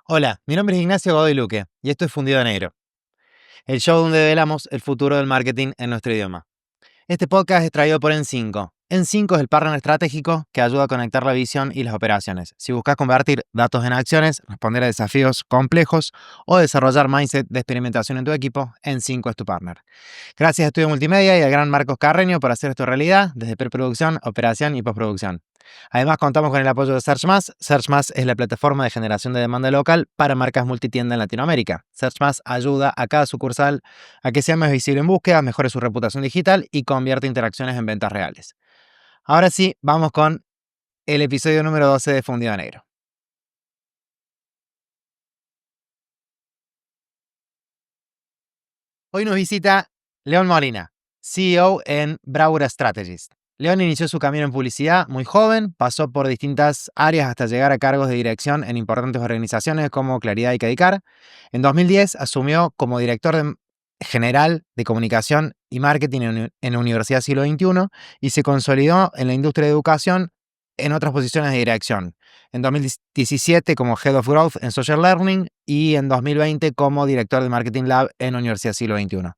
Hola, mi nombre es Ignacio Godoy Luque y esto es Fundido de Negro, el show donde develamos el futuro del marketing en nuestro idioma. Este podcast es traído por N5. N5 es el partner estratégico que ayuda a conectar la visión y las operaciones. Si buscas convertir datos en acciones, responder a desafíos complejos o desarrollar mindset de experimentación en tu equipo, N5 es tu partner. Gracias a Estudio Multimedia y al gran Marcos Carreño por hacer esto realidad, desde preproducción, operación y postproducción. Además, contamos con el apoyo de SearchMath. SearchMath es la plataforma de generación de demanda local para marcas multitienda en Latinoamérica. SearchMath ayuda a cada sucursal a que sea más visible en búsqueda, mejore su reputación digital y convierte interacciones en ventas reales. Ahora sí, vamos con el episodio número 12 de Fundido Negro. Hoy nos visita León Molina, CEO en Bravura Strategies. León inició su camino en publicidad muy joven, pasó por distintas áreas hasta llegar a cargos de dirección en importantes organizaciones como Claridad y Cadicar. En 2010 asumió como director general de comunicación y marketing en Universidad Siglo XXI y se consolidó en la industria de educación en otras posiciones de dirección. En 2017 como Head of Growth en Social Learning y en 2020 como director de Marketing Lab en Universidad Siglo XXI.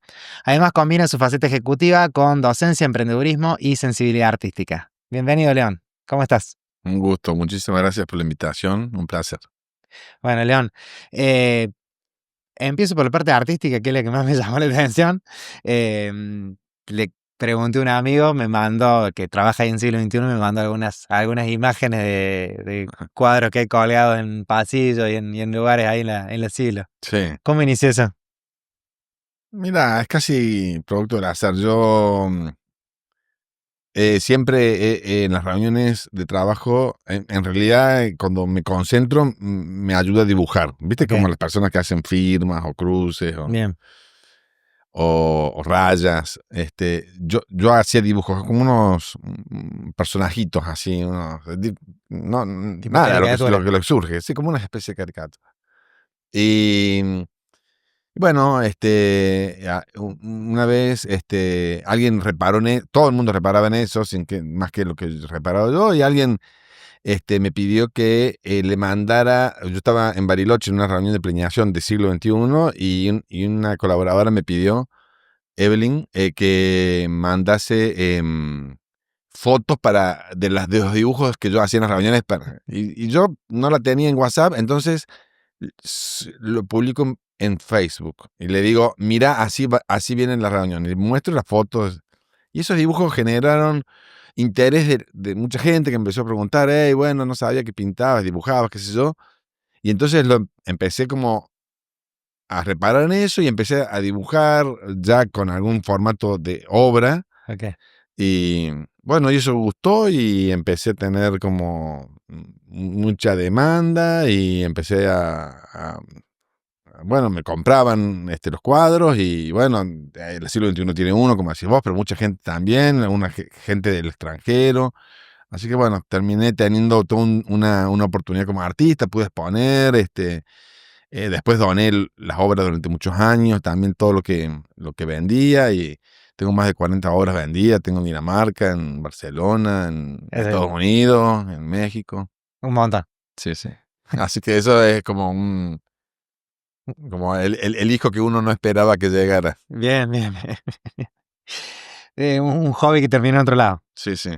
Además combina su faceta ejecutiva con docencia, emprendedurismo y sensibilidad artística. Bienvenido, León. ¿Cómo estás? Un gusto, muchísimas gracias por la invitación, un placer. Bueno, León, empiezo por la parte artística, que es la que más me llamó la atención. Le pregunté a un amigo, me mandó, que trabaja ahí en Siglo XXI, me mandó algunas imágenes de cuadros que he colgado en pasillos y en lugares ahí en la Siglo. Sí. ¿Cómo inició eso? Mira, es casi producto del azar. Yo siempre en las reuniones de trabajo, en realidad cuando me concentro, me ayuda a dibujar. ¿Viste? Ok, Como las personas que hacen firmas o cruces bien. o rayas. Yo hacía dibujos como unos personajitos así, no, Tipo nada, caricatura. lo que surge, sí, como una especie de caricatura. Y bueno, una vez, alguien reparó todo el mundo reparaba en eso, más que lo que reparaba yo, y alguien, me pidió que le mandara. Yo estaba en Bariloche en una reunión de planeación de siglo XXI y una colaboradora me pidió, Evelyn, que mandase fotos de los dibujos que yo hacía en las reuniones, y yo no la tenía en WhatsApp, entonces lo publico en Facebook y le digo, mira, así vienen las reuniones, y muestro las fotos, y esos dibujos generaron interés de mucha gente que empezó a preguntar, hey, bueno, no sabía que pintabas, dibujabas, qué sé yo, y entonces empecé como a reparar en eso y empecé a dibujar ya con algún formato de obra. Ok. Y bueno, y eso gustó y empecé a tener como mucha demanda y empecé bueno, me compraban los cuadros y bueno, el siglo XXI tiene uno, como decís vos, pero mucha gente también, gente del extranjero. Así que bueno, terminé teniendo toda una oportunidad como artista, pude exponer, después doné las obras durante muchos años, también todo lo que vendía, y tengo más de 40 obras vendidas, tengo en Dinamarca, en Barcelona, en Es Estados Unidos, en México. un montón. Sí, sí. Así que eso es como como el hijo que uno no esperaba que llegara. Bien, bien, bien. Un hobby que terminó en otro lado. Sí, sí.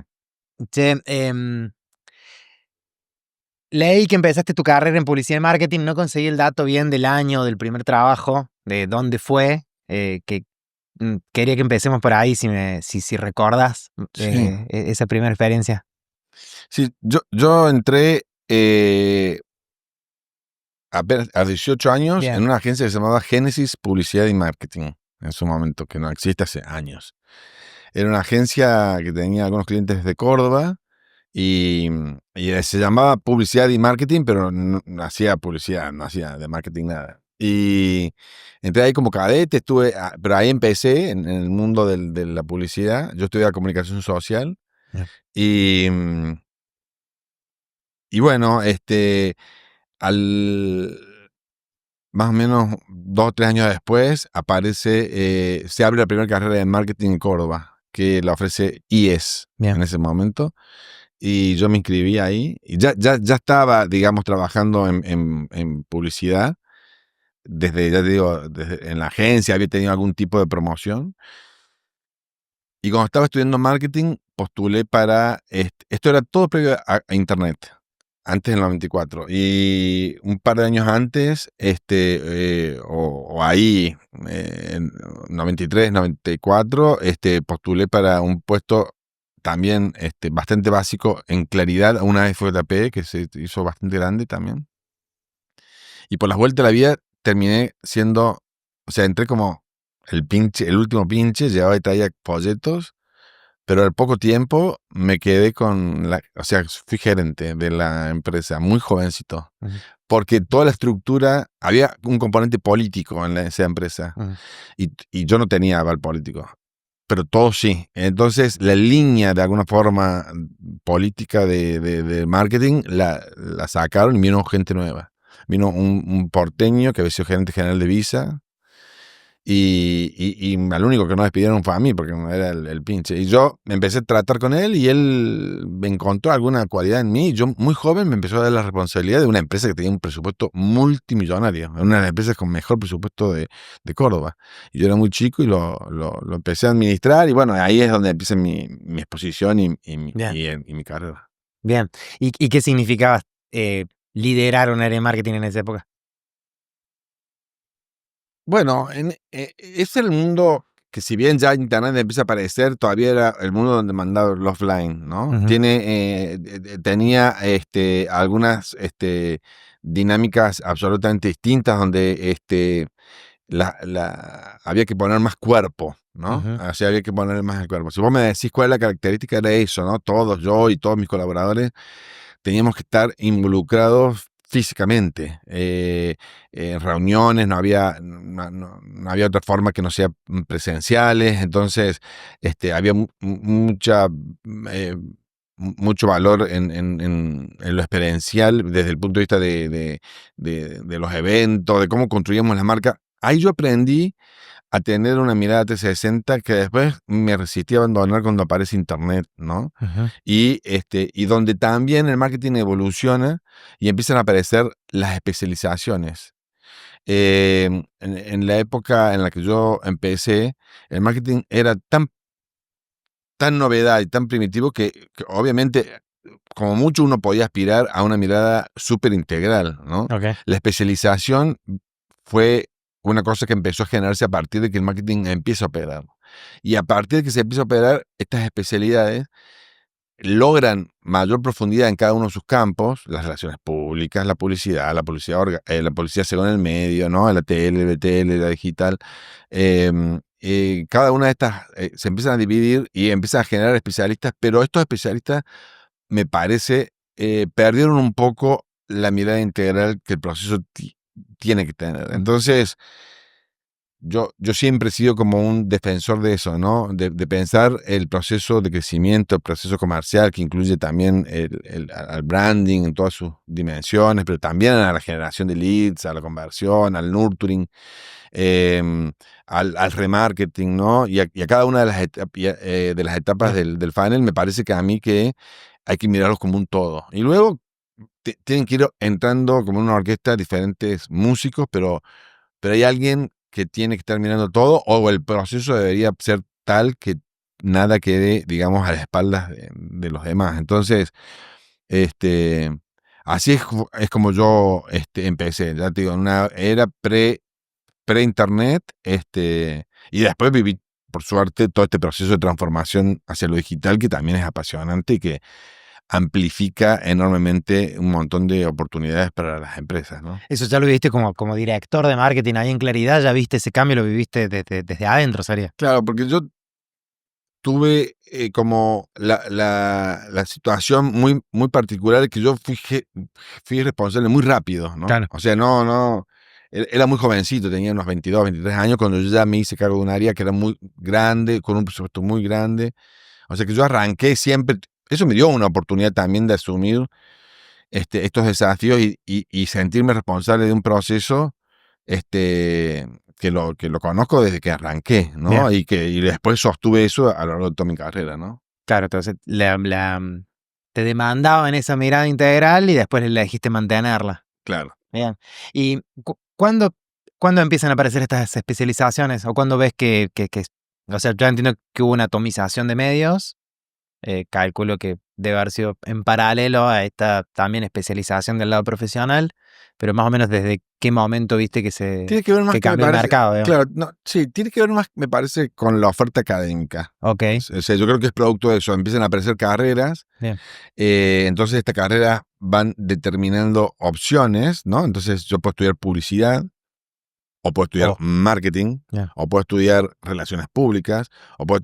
Che, leí que empezaste tu carrera en publicidad y marketing, no conseguí el dato bien del año del primer trabajo, de dónde fue, quería que empecemos por ahí, si recordás Sí. esa primera experiencia. Sí, yo entré apenas a 18 años en Bien, una agencia que se llamaba Génesis Publicidad y Marketing, en su momento, que no existe hace años. Era una agencia que tenía algunos clientes de Córdoba y se llamaba Publicidad y Marketing, pero no hacía publicidad, no hacía de marketing nada. Y entré ahí como cadete, pero ahí empecé en el mundo de la publicidad. Yo estudié comunicación social bien. y, y bueno, al más o menos 2 o 3 años después se abre la primera carrera de marketing en Córdoba, que la ofrece IES Bien. en ese momento. y yo me inscribí ahí. Y ya estaba, digamos, trabajando en publicidad. Ya te digo, desde, en la agencia había tenido algún tipo de promoción. Y cuando estaba estudiando marketing, postulé para, esto era todo previo a internet, antes del 94. Y un par de años antes, o ahí, en 93, 94, postulé para un puesto también bastante básico en Claridad, a una FJP que se hizo bastante grande también. Y por las vueltas de la vida terminé siendo, o sea, entré como el último pinche, llevaba y traía folletos, pero al poco tiempo me quedé o sea, fui gerente de la empresa, muy jovencito, Ujú, porque toda la estructura, había un componente político en esa empresa, ujú, y yo no tenía aval político, pero todos sí. Entonces, la línea de alguna forma política de marketing la sacaron y vino gente nueva. Vino un porteño que había sido gerente general de Visa, y al único que no despidieron fue a mí, porque no era el pinche. Y yo me empecé a tratar con él y él me encontró alguna cualidad en mí. Y yo, muy joven, me empezó a dar la responsabilidad de una empresa que tenía un presupuesto multimillonario, una de las empresas con mejor presupuesto de Córdoba. Y yo era muy chico y lo empecé a administrar. Y bueno, ahí es donde empieza mi exposición bien, y mi carrera. bien. ¿Y qué significaba liderar un área de marketing en esa época? Bueno, es el mundo que, si bien ya internet empieza a aparecer, todavía era el mundo donde mandaba el offline, ¿no? Ujú, Tenía algunas dinámicas absolutamente distintas donde había que poner más cuerpo, ¿no? ujú, O sea, había que poner más el cuerpo. Si vos me decís cuál es la característica, era eso, ¿no? Todos, yo y todos mis colaboradores, teníamos que estar involucrados físicamente. En reuniones no había otra forma que no sea presenciales. Entonces, había mucho valor en lo experiencial desde el punto de vista de los eventos, de cómo construíamos la marca. Ahí yo aprendí a tener una mirada 360 que después me resistí a abandonar cuando aparece internet, ¿no? ujú, Y donde también el marketing evoluciona y empiezan a aparecer las especializaciones. En la época en la que yo empecé, el marketing era tan novedad y tan primitivo que obviamente, como mucho, uno podía aspirar a una mirada súper integral, ¿no? ok, La especialización fue una cosa que empezó a generarse a partir de que el marketing empieza a operar. Y a partir de que se empieza a operar, estas especialidades logran mayor profundidad en cada uno de sus campos: las relaciones públicas, la publicidad según el medio, ¿no? La tele, la tele, la digital. Cada una de estas se empiezan a dividir y empiezan a generar especialistas, pero estos especialistas, me parece, perdieron un poco la mirada integral que el proceso tiene que tener. ujú, Entonces, yo siempre he sido como un defensor de eso, ¿no? De pensar el proceso de crecimiento, el proceso comercial, que incluye también al branding en todas sus dimensiones, pero también a la generación de leads, a la conversión, al nurturing, eh, al remarketing, ¿no? Y a cada una de las etapas claro, del funnel. Me parece que a mí que hay que mirarlos como un todo. Y luego tienen que ir entrando como una orquesta diferentes músicos, pero hay alguien que tiene que estar mirando todo, o el proceso debería ser tal que nada quede, digamos, a las espaldas de los demás. Entonces, este, así es como yo empecé, ya te digo, en una era pre-internet, y después viví, por suerte, todo este proceso de transformación hacia lo digital, que también es apasionante y que amplifica enormemente un montón de oportunidades para las empresas, ¿no? eso ya lo viviste como director de marketing ahí en Claridad, ya viste ese cambio, lo viviste desde adentro, sería. Claro, porque yo tuve como la situación muy particular de que yo fui responsable muy rápido, ¿no? Claro. O sea, no, era muy jovencito, tenía unos 22, 23 años cuando yo ya me hice cargo de un área que era muy grande, con un presupuesto muy grande. O sea que yo arranqué siempre, eso me dio una oportunidad también de asumir estos desafíos y sentirme responsable de un proceso este, que lo conozco desde que arranqué, Bien, ¿no? Y después sostuve eso a lo largo de toda mi carrera, ¿no? claro, entonces te demandaban esa mirada integral y después elegiste mantenerla. Claro. Bien. ¿Y cuándo empiezan a aparecer estas especializaciones? ¿O cuándo ves o sea, yo entiendo que hubo una atomización de medios, calculo que debe haber sido en paralelo a esta también especialización del lado profesional, pero más o menos desde qué momento viste Tiene que ver más que que me cambió el parece, mercado, digamos? claro, no, sí, tiene que ver más, me parece, con la oferta académica. Ok, O sea, yo creo que es producto de eso. Empiezan a aparecer carreras, bien. entonces estas carreras van determinando opciones, ¿no? Entonces yo puedo estudiar publicidad, o puedo estudiar Oh, marketing, yeah. o puedo estudiar relaciones públicas,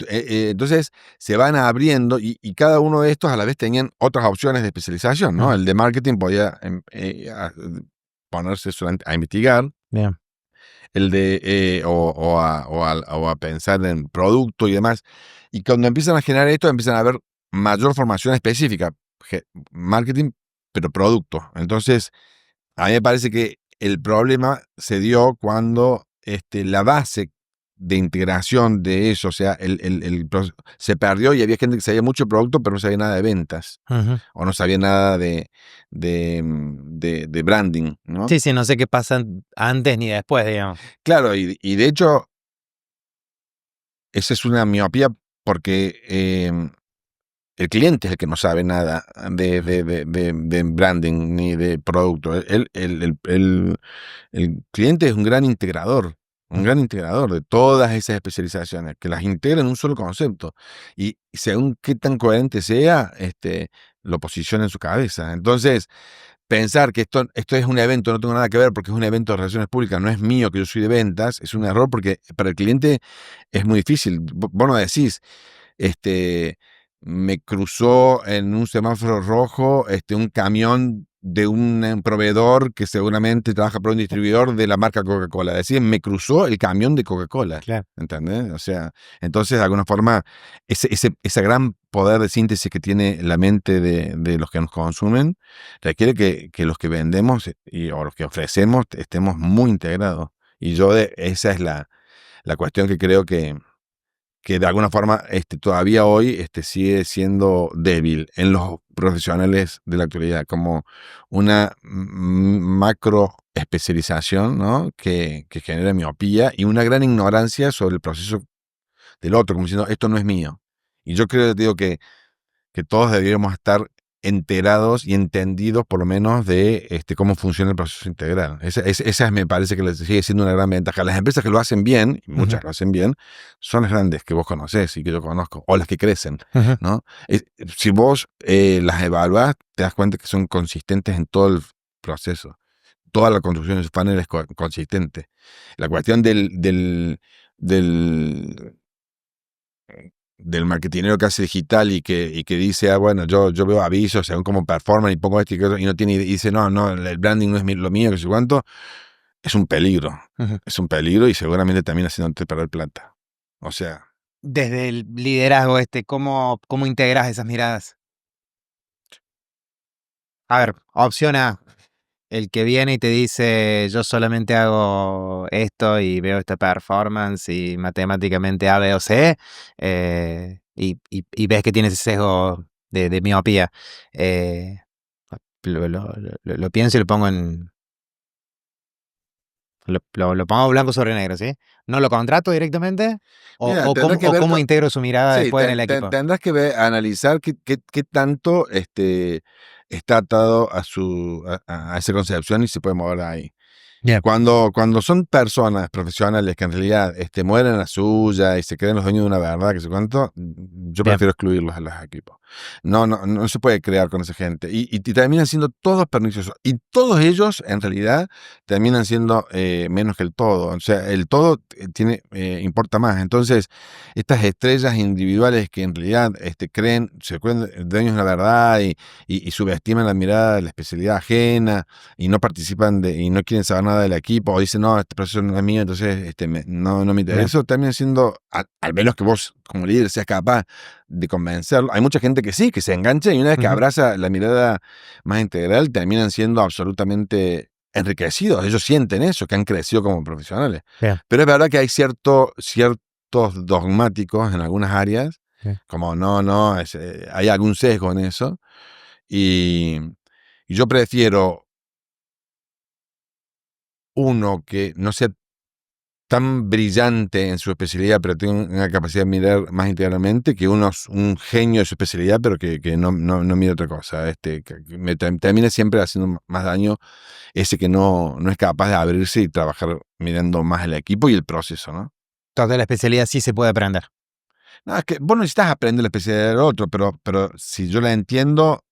entonces se van abriendo y cada uno de estos a la vez tenían otras opciones de especialización, ¿no? Ujú. El de marketing podía ponerse solamente a investigar, Bien. el de o a pensar en producto y demás. Y cuando empiezan a generar esto, empiezan a haber mayor formación específica, marketing, pero producto. Entonces, a mí me parece que el problema se dio cuando la base de integración de eso, o sea, se perdió y había gente que sabía mucho de producto, pero no sabía nada de ventas, Ujú. o no sabía nada de branding, ¿no? Sí, sí, no sé qué pasa antes ni después, digamos. Claro, y de hecho, esa es una miopía porque el cliente es el que no sabe nada de branding ni de producto. El cliente es un Ujú. gran integrador de todas esas especializaciones, que las integra en un solo concepto. Y según qué tan coherente sea, lo posiciona en su cabeza. Entonces, pensar que esto es un evento, no tengo nada que ver porque es un evento de relaciones públicas, no es mío, que yo soy de ventas, es un error porque para el cliente es muy difícil. Vos no decís, me cruzó en un semáforo rojo un camión de un proveedor que seguramente trabaja para un distribuidor de la marca Coca-Cola. Decís, me cruzó el camión de Coca-Cola. Claro. ¿Entendés? O sea, entonces de alguna forma ese gran poder de síntesis que tiene la mente de los que nos consumen requiere que los que vendemos o los que ofrecemos estemos muy integrados. Y esa es la cuestión que creo que de alguna forma todavía hoy sigue siendo débil en los profesionales de la actualidad, como una macro especialización, ¿no? que genera miopía y una gran ignorancia sobre el proceso del otro, como diciendo, esto no es mío. Y yo creo, digo, que todos deberíamos estar enterados y entendidos por lo menos de cómo funciona el proceso integral. Esa me parece que les sigue siendo una gran ventaja. Las empresas que lo hacen bien, y muchas lo hacen bien, son las grandes que vos conocés y que yo conozco, o las que crecen, Ujú. ¿no? Si vos las evaluás, te das cuenta que son consistentes en todo el proceso. Toda la construcción de su panel es consistente. La cuestión del marketinero que hace digital y que dice, bueno, yo veo avisos según como performan y pongo esto y otro, y no tiene, y dice, no, el branding no es lo mío, que sé cuánto, es un peligro. Ujú. Es un peligro y seguramente también haciéndote perder plata. O sea, Desde el liderazgo ¿cómo integras esas miradas? A ver, opción A, el que viene y te dice, yo solamente hago esto y veo esta performance y matemáticamente A, B o C, y ves que tiene ese sesgo de miopía. Eh, lo pienso y lo pongo lo pongo blanco sobre negro, ¿sí? ¿No lo contrato directamente? mira, tendrás que O ver cómo integro su mirada sí, después en el equipo? tendrás que analizar qué tanto está atado a esa concepción y se puede mover ahí. Bien. Cuando son personas profesionales que en realidad mueren a la suya y se creen los dueños de una verdad, que sé cuánto, yo Bien. prefiero excluirlos a los equipos. No se puede crear con esa gente. Y terminan siendo todos perniciosos. Y todos ellos, en realidad, terminan siendo menos que el todo. O sea, el todo importa más. Entonces, estas estrellas individuales que en realidad se creen dueños de la verdad y subestiman la mirada de la especialidad ajena y no participan y no quieren saber nada del equipo, o dicen, no, este proceso no es mío, entonces no me interesa. Bien. Eso termina siendo, al menos que vos como líder seas capaz de convencerlo. Hay mucha gente que sí, que se engancha y una vez que Ujú. abraza la mirada más integral, terminan siendo absolutamente enriquecidos. Ellos sienten eso, que han crecido como profesionales. Bien. Pero es verdad que hay ciertos dogmáticos en algunas áreas, Bien. como hay algún sesgo en eso. Y, y yo prefiero uno que no sea tan brillante en su especialidad, pero tenga una capacidad de mirar más integralmente, que un genio de su especialidad, pero que no mira otra cosa. Que me termina siempre haciendo más daño ese que no es capaz de abrirse y trabajar mirando más el equipo y el proceso, ¿no? Toda la especialidad sí se puede aprender. No, es que vos no necesitas aprender la especialidad del otro, pero si yo la entiendo,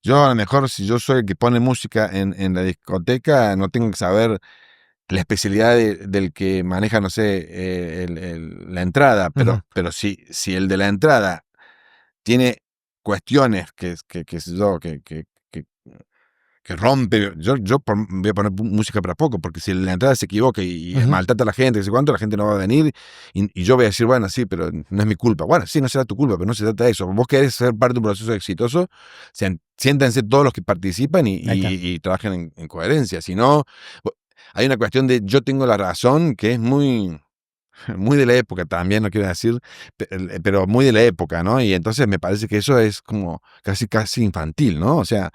yo a lo mejor si yo soy el que pone música en la discoteca, no tengo que saber la especialidad del que maneja, no sé, la entrada, Ujú. pero si el de la entrada tiene cuestiones que rompe, voy a poner música para poco, porque si la entrada se equivoca y Ujú. maltrata a la gente, no sé cuánto, la gente no va a venir, y yo voy a decir, bueno, sí, pero no es mi culpa. Bueno, sí, no será tu culpa, pero no se trata de eso. Vos querés ser parte de un proceso exitoso, siéntense todos los que participan Ahí está. y trabajen en coherencia. Si no, hay una cuestión de yo tengo la razón que es muy de la época también, no quiero decir, pero muy de la época, ¿no? Y entonces me parece que eso es como casi infantil, ¿no? O sea,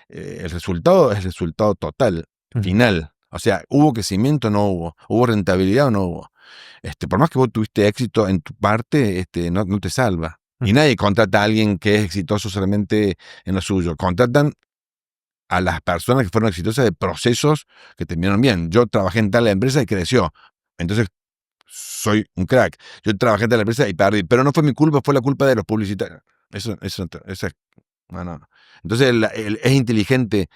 el resultado es el resultado total, Ujú. final. O sea, ¿hubo crecimiento o no hubo? ¿Hubo rentabilidad o no hubo? Por más que vos tuviste éxito en tu parte, no te salva. Y Ujú. nadie contrata a alguien que es exitoso solamente en lo suyo. Contratan a las personas que fueron exitosas de procesos que terminaron bien. Yo trabajé en tal empresa y creció. Entonces soy un crack. Yo trabajé en la empresa y perdí, pero no fue mi culpa, fue la culpa de los publicitarios. Eso es, no. Entonces es inteligente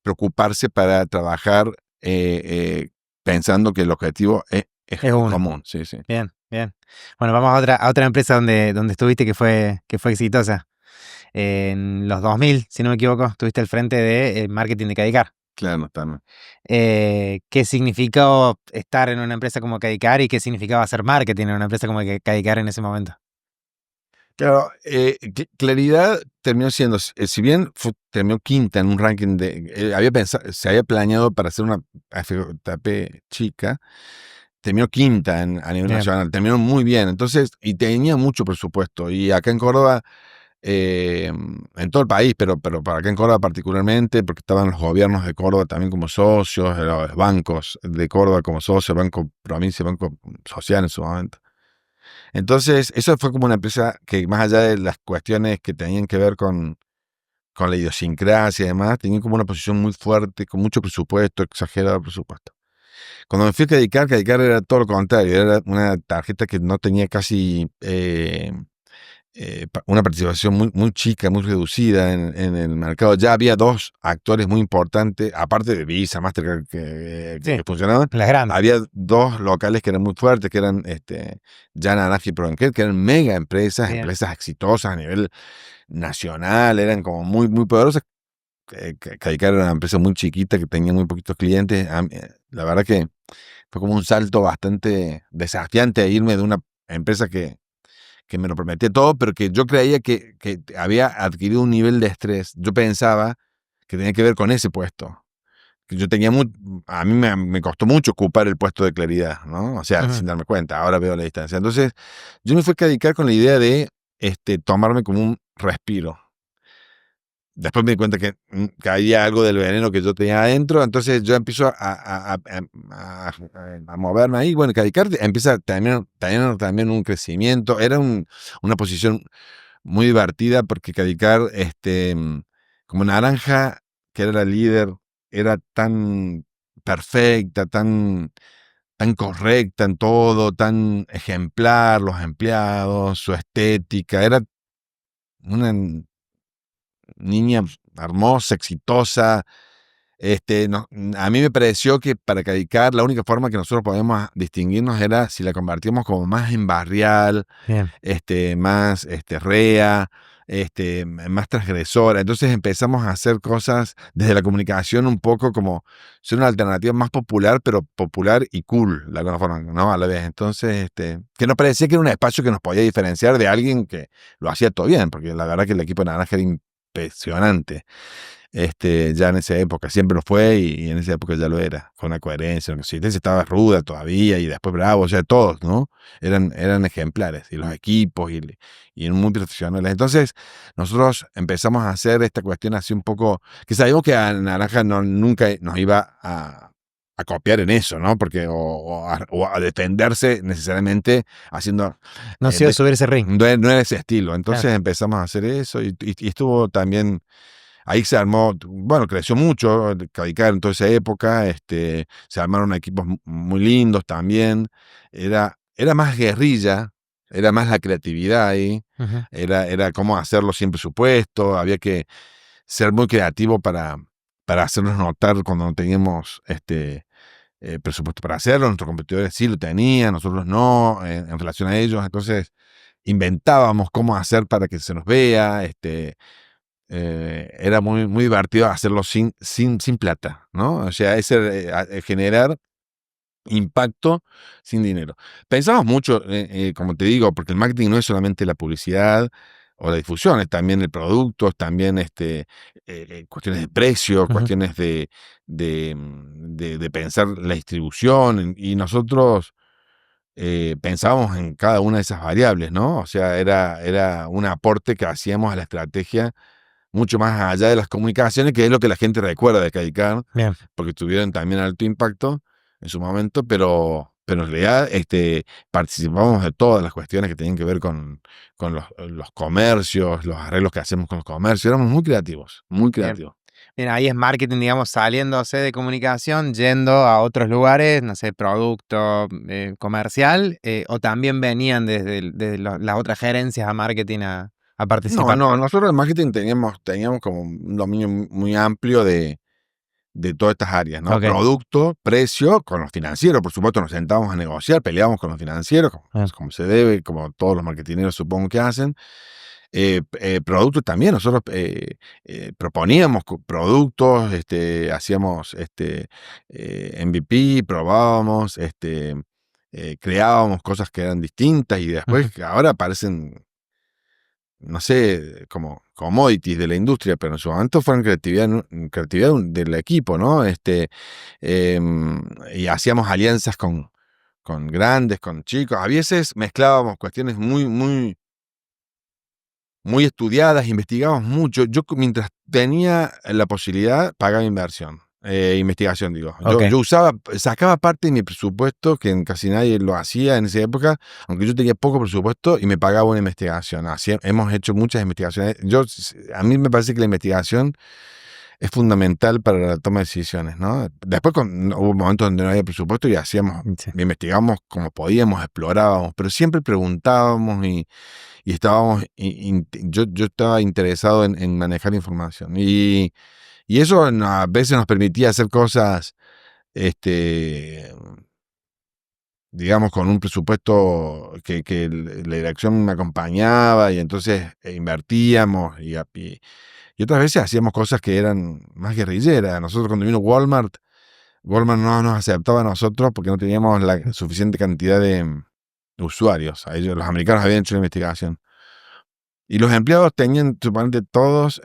preocuparse para trabajar pensando que el objetivo es Es uno. común. Sí, sí. Bien, bien. Bueno, vamos a otra empresa donde estuviste que fue exitosa. En los 2000, si no me equivoco, estuviste al frente de marketing de Cadicar. Claro, también. ¿Qué significó estar en una empresa como Cadicar y qué significaba hacer marketing en una empresa como Cadicar en ese momento? Claro, Claridad terminó siendo, si bien terminó quinta en un ranking se había planeado para hacer una FJP chica, terminó quinta a nivel Bien, nacional, terminó muy bien, entonces, y tenía mucho presupuesto, y acá en Córdoba, en todo el país, pero para acá en Córdoba particularmente, porque estaban los gobiernos de Córdoba también como socios, los bancos de Córdoba como socios, Banco Provincia, Banco Social en su momento. Entonces, eso fue como una empresa que más allá de las cuestiones que tenían que ver con la idiosincrasia y demás, tenía como una posición muy fuerte, con mucho presupuesto, exagerado presupuesto. Cuando me fui a Cadicar era todo lo contrario, era una tarjeta que no tenía casi una participación muy chica, muy reducida en el mercado. Ya había dos actores muy importantes, aparte de Visa, Mastercard, que sí, funcionaban. las grandes. Había dos locales que eran muy fuertes, que eran Jan Araf y Provenquet, que eran mega empresas, Bien, empresas exitosas a nivel nacional, eran como muy poderosas. Cadicar era una empresa muy chiquita que tenía muy poquitos clientes. La verdad que fue como un salto bastante desafiante irme de una empresa que me lo prometía todo, pero que yo creía que había adquirido un nivel de estrés. Yo pensaba que tenía que ver con ese puesto. Que yo tenía a mí me costó mucho ocupar el puesto de Claridad, ¿no? O sea, ujú, sin darme cuenta, ahora veo la distancia. Entonces, yo me fui a dedicar con la idea de tomarme como un respiro. Después me di cuenta que caía algo del veneno que yo tenía adentro, entonces yo empiezo a moverme ahí. Bueno, Cadicar empieza también un crecimiento. Era una posición muy divertida porque Cadicar, como Naranja, que era la líder, era tan perfecta, tan correcta en todo, tan ejemplar, los empleados, su estética, era una niña hermosa, exitosa. A mí me pareció que para Cadicar la única forma que nosotros podíamos distinguirnos era si la convertíamos como más en barrial, bien, más rea, más transgresora. Entonces empezamos a hacer cosas desde la comunicación un poco como ser una alternativa más popular, pero popular y cool, de alguna forma, ¿no? A la vez. Entonces, que nos parecía que era un espacio que nos podía diferenciar de alguien que lo hacía todo bien, porque la verdad que el equipo de Naranja era impresionante. Ya en esa época, siempre lo fue y en esa época ya lo era, con una coherencia. La consistencia estaba ruda todavía y después Bravo, o sea, todos, ¿no? Eran ejemplares, y los equipos y muy profesionales. Entonces, nosotros empezamos a hacer esta cuestión así un poco, que sabíamos que a Naranja nunca nos iba a copiar en eso, ¿no? Porque, o a defenderse necesariamente haciendo. No se iba a subir ese ring. No era ese estilo. Entonces Claro. empezamos a hacer eso y estuvo también. Ahí se armó, bueno, creció mucho Cadicar en toda esa época, se armaron equipos muy lindos también, era más guerrilla, era más la creatividad ahí, Ujú. era cómo hacerlo sin presupuesto, había que ser muy creativo para hacernos notar cuando no teníamos presupuesto para hacerlo, nuestros competidores sí lo tenían, nosotros no, en relación a ellos, entonces inventábamos cómo hacer para que se nos vea, era muy, muy divertido hacerlo sin plata, ¿no? O sea, generar impacto sin dinero. Pensamos mucho, como te digo, porque el marketing no es solamente la publicidad o la difusión, es también el producto, es también cuestiones de precio, Ujú. cuestiones de pensar la distribución, y nosotros pensábamos en cada una de esas variables, ¿no? O sea, era un aporte que hacíamos a la estrategia mucho más allá de las comunicaciones, que es lo que la gente recuerda de Cadicar, Bien. porque tuvieron también alto impacto en su momento, pero en realidad participamos de todas las cuestiones que tenían que ver con los comercios, los arreglos que hacemos con los comercios. Éramos muy creativos, muy Bien. creativos. Bien, ahí es marketing, digamos, saliéndose de comunicación, yendo a otros lugares, no sé, producto comercial, o también venían desde las otras gerencias a marketing a No, participar. no, nosotros en marketing teníamos como un dominio muy amplio de todas estas áreas, ¿no? Ok. Producto, precio, con los financieros, por supuesto, nos sentábamos a negociar, peleábamos con los financieros, Ah. como se debe, como todos los marketineros supongo que hacen. Producto también, nosotros proponíamos productos, hacíamos MVP, probábamos, creábamos cosas que eran distintas y después Ujú. que ahora parecen, no sé, como commodities de la industria, pero en su momento fueron creatividad del equipo, ¿no? Y hacíamos alianzas con grandes, con chicos. A veces mezclábamos cuestiones muy, muy, muy estudiadas, investigábamos mucho. Yo, mientras tenía la posibilidad, pagaba investigación, digo. Ok. Yo sacaba parte de mi presupuesto, que casi nadie lo hacía en esa época, aunque yo tenía poco presupuesto, y me pagaba una investigación. Hemos hecho muchas investigaciones. A mí me parece que la investigación es fundamental para la toma de decisiones, ¿no? Después hubo momentos donde no había presupuesto y Sí. investigamos como podíamos, explorábamos, pero siempre preguntábamos y estábamos, yo estaba interesado en manejar información. Y eso a veces nos permitía hacer cosas, digamos, con un presupuesto que la dirección me acompañaba y entonces invertíamos y otras veces hacíamos cosas que eran más guerrilleras. Nosotros cuando vino Walmart no nos aceptaba a nosotros porque no teníamos la suficiente cantidad de usuarios. Los americanos habían hecho la investigación. Y los empleados tenían, suponete, todos,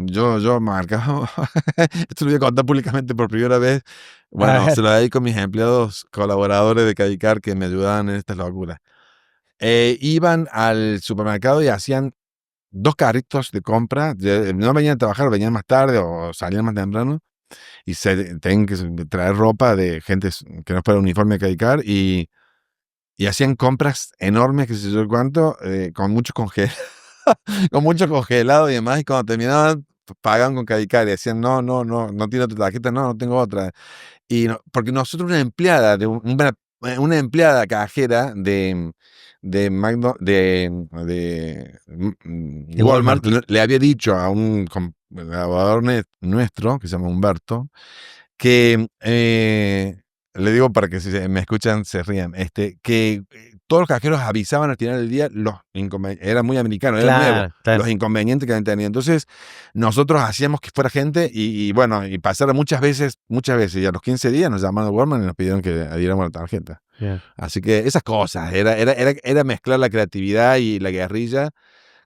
yo marcaba, esto lo voy a contar públicamente por primera vez, A bueno, ver. se lo dedico a mis empleados colaboradores de Cadicar que me ayudaban en estas locuras. Iban al supermercado y hacían 2 carritos de compra, no venían a trabajar, venían más tarde o salían más temprano, y se tenían que traer ropa de gente que no fuera uniforme de Cadicar, y hacían compras enormes, que sé yo cuánto, con mucho con mucho congelado y demás, y cuando terminaban, pagaban con Cadicar y decían, no tiene otra tarjeta, no tengo otra. Y porque nosotros una empleada, una empleada cajera de De Walmart Walmart. le había dicho a un colaborador nuestro, que se llama Humberto, que, le digo para que si me escuchan se rían, que todos los cajeros avisaban al final del día era muy americano, era nuevo, Claro, claro. los inconvenientes que habían tenido. Entonces, nosotros hacíamos que fuera gente y bueno, y pasaron muchas veces, y a los 15 días nos llamaron a Walmart y nos pidieron que adhiriéramos la tarjeta. Bien. Así que esas cosas, era mezclar la creatividad y la guerrilla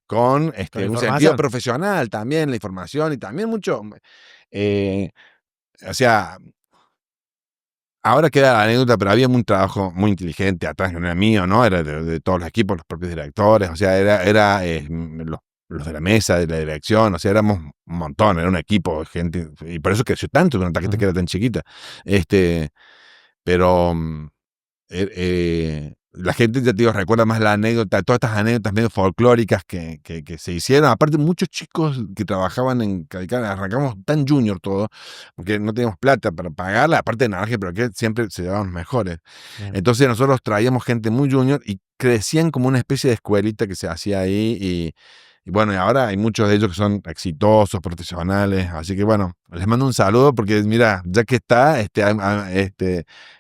con Con un sentido información. profesional también, la información y también mucho, o sea, ahora queda la anécdota, pero había un trabajo muy inteligente atrás, que no era mío, ¿no? Era de todos los equipos, los propios directores, o sea, era los de la mesa, de la dirección, o sea, éramos un montón, era un equipo de gente, y por eso creció tanto, una tarjeta que era tan chiquita. Este, pero la gente, ya te digo, recuerda más la anécdota, todas estas anécdotas medio folclóricas que se hicieron. Aparte, muchos chicos que trabajaban en Cadical, arrancamos tan junior todo, porque no teníamos plata para pagarla, aparte de naranja, pero que siempre se llevaban los mejores. Bien. Entonces nosotros traíamos gente muy junior y crecían como una especie de escuelita que se hacía ahí y bueno, y ahora hay muchos de ellos que son exitosos, profesionales, así que bueno, les mando un saludo porque mira, ya que está,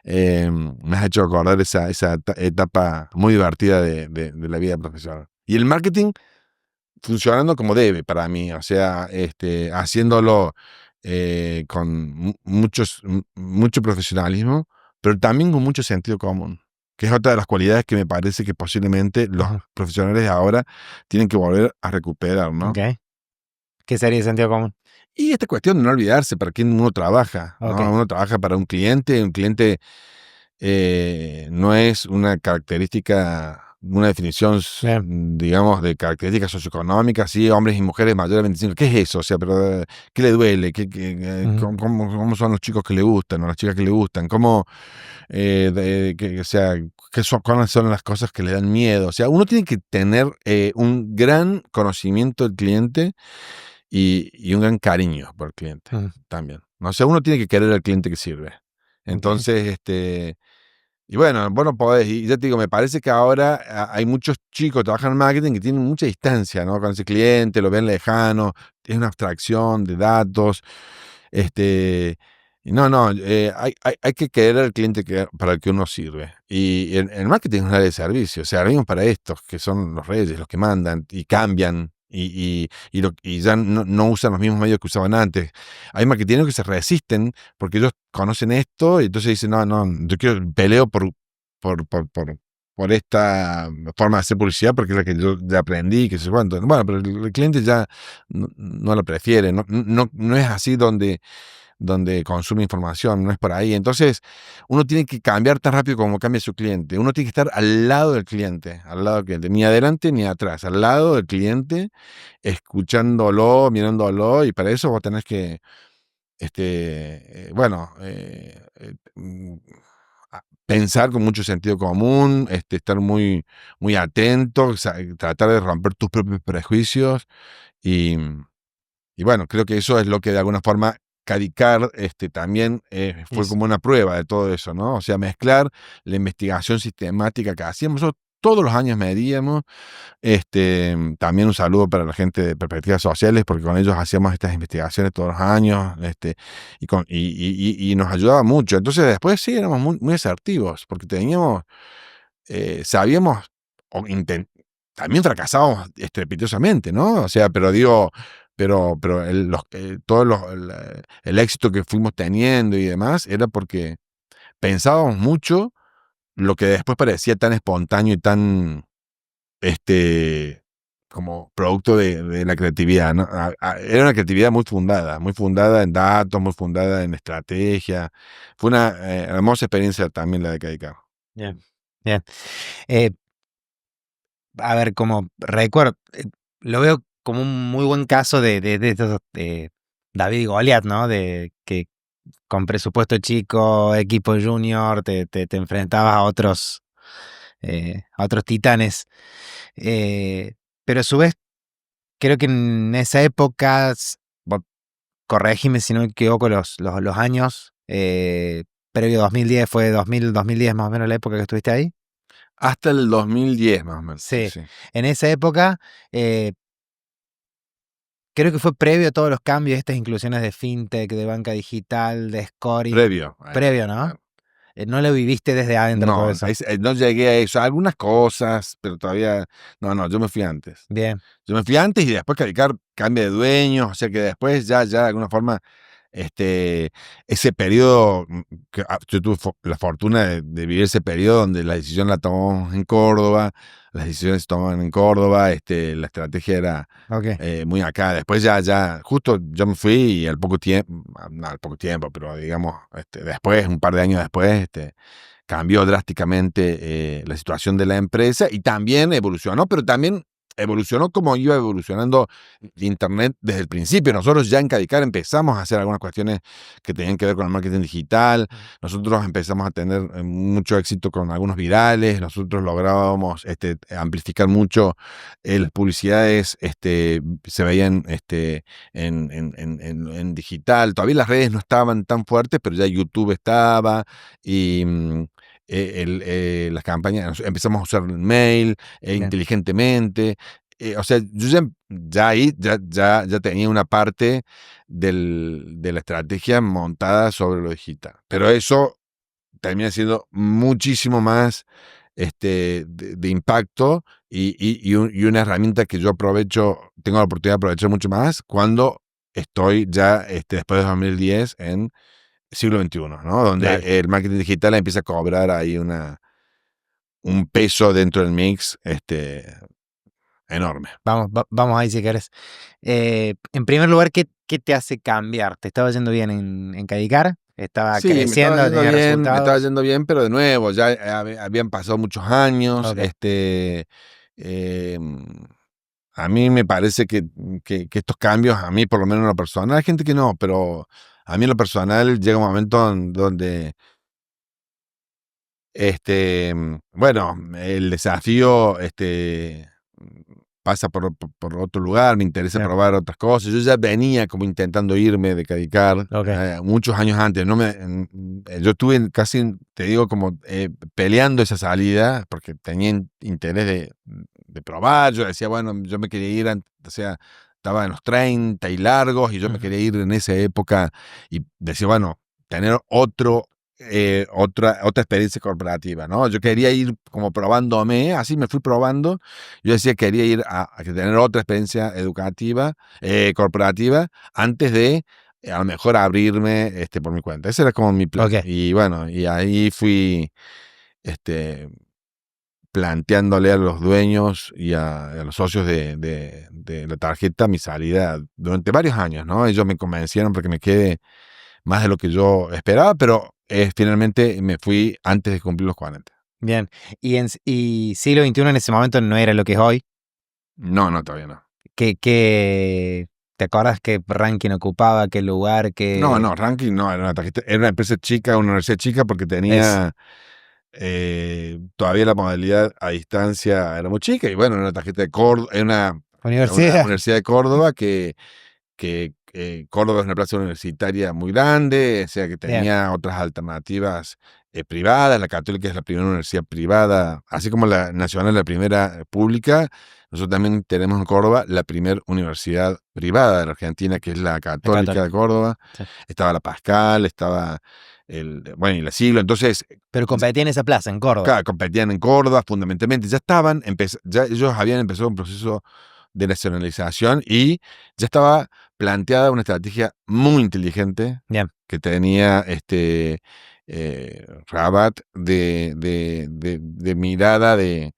me has hecho acordar esa etapa muy divertida de la vida profesional. Y el marketing funcionando como debe para mí, o sea, haciéndolo con mucho profesionalismo, pero también con mucho sentido común, que es otra de las cualidades que me parece que posiblemente los Ajá. profesionales de ahora tienen que volver a recuperar, ¿no? Ok. ¿Qué sería sentido común? Y esta cuestión de no olvidarse para quién uno trabaja, Ok. ¿no? Uno trabaja para un cliente no es una característica, una definición, Bien. digamos, de características socioeconómicas, sí, hombres y mujeres mayores de 25. ¿Qué es eso? O sea, pero ¿qué le duele? Ujú. ¿Cómo son los chicos que le gustan o las chicas que le gustan? ¿Cómo, o sea, cuáles son las cosas que le dan miedo? O sea, uno tiene que tener un gran conocimiento del cliente y un gran cariño por el cliente Ujú. también, ¿no? O sea, uno tiene que querer al cliente que sirve. Ok. Entonces, y bueno, vos no podés, y ya te digo, me parece que ahora hay muchos chicos que trabajan en marketing que tienen mucha distancia, ¿no? Con ese cliente, lo ven lejano, es una abstracción de datos, y no, hay que querer al cliente para el que uno sirve. Y el marketing es un área de servicio, o sea, venimos para estos, que son los reyes, los que mandan y cambian. Y ya no usan los mismos medios que usaban antes. Hay marketeros que se resisten porque ellos conocen esto y entonces dicen, no, yo peleo por esta forma de hacer publicidad porque es la que yo ya aprendí, que sé cuánto. Bueno, pero el cliente ya no lo prefiere, no es así donde consume información, no es por ahí. Entonces, uno tiene que cambiar tan rápido como cambia su cliente. Uno tiene que estar al lado del cliente, ni adelante ni atrás, al lado del cliente, escuchándolo, mirándolo, y para eso vos tenés que bueno, pensar con mucho sentido común, estar muy atento, tratar de romper tus propios prejuicios y, y bueno, creo que eso es lo que de alguna forma Cadicar también fue Hizo. como una prueba de todo eso, ¿no? O sea, mezclar la investigación sistemática que hacíamos. Nosotros todos los años medíamos, también un saludo para la gente de Perspectivas Sociales, porque con ellos hacíamos estas investigaciones todos los años, y nos ayudaba mucho. Entonces después sí éramos muy asertivos, porque sabíamos, o también fracasábamos estrepitosamente, ¿no? O sea, pero digo, pero el éxito que fuimos teniendo y demás era porque pensábamos mucho lo que después parecía tan espontáneo y tan como producto de la creatividad, ¿no? Era una creatividad muy fundada en datos, muy fundada en estrategia. Fue una hermosa experiencia también la de Cadicar. Bien. Bien. Eh, a ver, como recuerdo, lo veo como un muy buen caso de estos David y Goliat, ¿no? De que con presupuesto chico, equipo junior, te enfrentabas a otros titanes. Eh, pero a su vez, creo que en esa época, corregime si no me equivoco los años, previo 2010, fue 2010 más o menos la época que estuviste ahí. Hasta el 2010 más o menos, sí, Sí, sí. en esa época, creo que fue previo a todos los cambios, estas inclusiones de fintech, de banca digital, de scoring, Previo a eso, previo, ¿no? claro. No lo viviste desde adentro todo No, eso. no llegué a eso. Algunas cosas, pero todavía. No, yo me fui antes. Bien, Yo me fui antes y después Cadicar cambia de dueños, o sea que después ya de alguna forma, ese periodo, yo tuve la fortuna de vivir ese periodo donde la decisión la tomamos en Córdoba, las decisiones se tomaban en Córdoba, la estrategia era Ok. muy acá. Después justo yo me fui y al poco tiempo, no al poco tiempo, pero digamos, después, un par de años después, cambió drásticamente la situación de la empresa y también evolucionó, pero también evolucionó como iba evolucionando Internet desde el principio. Nosotros ya en Cadicar empezamos a hacer algunas cuestiones que tenían que ver con el marketing digital. Nosotros empezamos a tener mucho éxito con algunos virales. Nosotros lográbamos amplificar mucho las publicidades, se veían en digital. Todavía las redes no estaban tan fuertes, pero ya YouTube estaba y las campañas, empezamos a usar el mail Bien. inteligentemente. O sea, yo ya ahí ya tenía una parte de la estrategia montada sobre lo digital. Pero eso termina siendo muchísimo más de impacto y una herramienta que yo tengo la oportunidad de aprovechar mucho más cuando estoy ya después de 2010 en siglo XXI, ¿no? Donde Claro. el marketing digital empieza a cobrar ahí un peso dentro del mix enorme. Vamos ahí si querés. En primer lugar, ¿qué te hace cambiar? ¿Te estaba yendo bien en Cadicar? ¿Estaba Sí, creciendo? ¿Tenías me estaba resultados? yendo bien, pero de nuevo, ya habían pasado muchos años. Ok. Em, a mí me parece que estos cambios, a mí por lo menos en lo personal, hay gente que no, pero a mí en lo personal llega un momento donde bueno, el desafío pasa por otro lugar, me interesa Bien. probar otras cosas. Yo ya venía como intentando irme de Cadicar Ok. muchos años antes. Yo estuve casi, te digo, como peleando esa salida porque tenía interés de probar. Yo decía, bueno, yo me quería ir, o sea, estaba en los 30 y largos y yo me quería ir en esa época y decía, bueno, tener otra experiencia corporativa, ¿no? Yo quería ir como probándome, así me fui probando. Yo decía que quería ir a tener otra experiencia educativa, corporativa, antes de a lo mejor abrirme por mi cuenta. Ese era como mi plan. Ok. Y bueno, y ahí fui planteándole a los dueños y a los socios de la tarjeta mi salida durante varios años, ¿no? Ellos me convencieron porque me quedé más de lo que yo esperaba, pero finalmente me fui antes de cumplir los 40. Bien. Y siglo XXI en ese momento no era lo que es hoy. No, no, todavía no. ¿Te acordás qué ranking ocupaba, qué lugar, No, qué no, ranking no, era una tarjeta, era una empresa chica, una universidad chica, porque es? tenía todavía la modalidad a distancia era muy chica, y bueno, era una tarjeta de Córdoba, era una Universidad. universidad de Córdoba que Córdoba es una plaza universitaria muy grande, o sea que Bien. tenía otras alternativas privadas. La Católica es la primera universidad privada, así como la Nacional es la primera pública. Nosotros también tenemos en Córdoba la primera universidad privada de la Argentina, que es la La Católica de Católica. Córdoba. Sí. Estaba la Pascal, estaba y la Siglo. Entonces, Pero competía en esa plaza, en Córdoba. claro, competían en Córdoba fundamentalmente. Ya ellos habían empezado un proceso de nacionalización y ya estaba planteada una estrategia muy inteligente Bien. que tenía Rabat de mirada de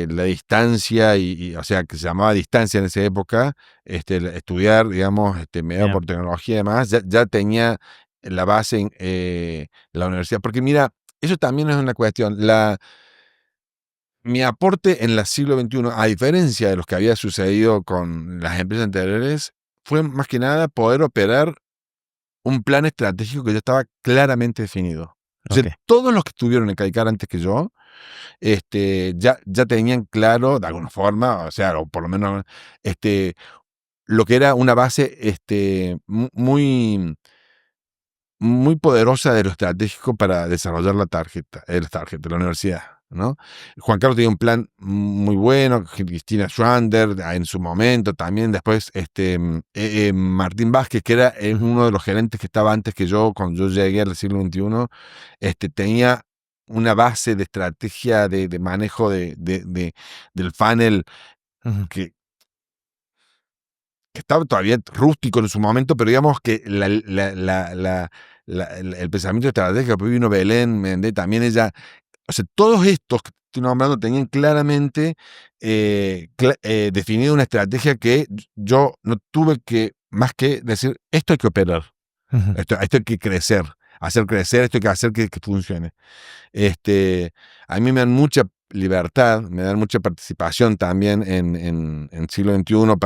la distancia o sea, que se llamaba distancia en esa época, estudiar, digamos, mediado Bien. por tecnología y demás, ya tenía la base en la universidad. Porque mira, eso también es una cuestión. Mi aporte en el siglo XXI, a diferencia de los que había sucedido con las empresas anteriores, fue más que nada poder operar un plan estratégico que ya estaba claramente definido. O sea, Ok. todos los que estuvieron en Caicar antes que yo, ya tenían claro, de alguna forma, o sea, o por lo menos, lo que era una base, muy muy poderosa de lo estratégico para desarrollar la universidad, ¿no? Juan Carlos tenía un plan muy bueno, Cristina Schwander en su momento también, después Martín Vázquez, que era uno de los gerentes que estaba antes que yo, cuando yo llegué al siglo XXI, tenía una base de estrategia de manejo del funnel Ujú. que estaba todavía rústico en su momento, pero digamos que el pensamiento estratégico, después vino Belén Mendé, también ella, o sea, todos estos que estoy nombrando tenían claramente definido una estrategia que yo no tuve que, más que decir, esto hay que operar, esto hay que crecer, hacer crecer, esto hay que hacer que funcione. A mí me dan mucha libertad, me dan mucha participación también en siglo XXI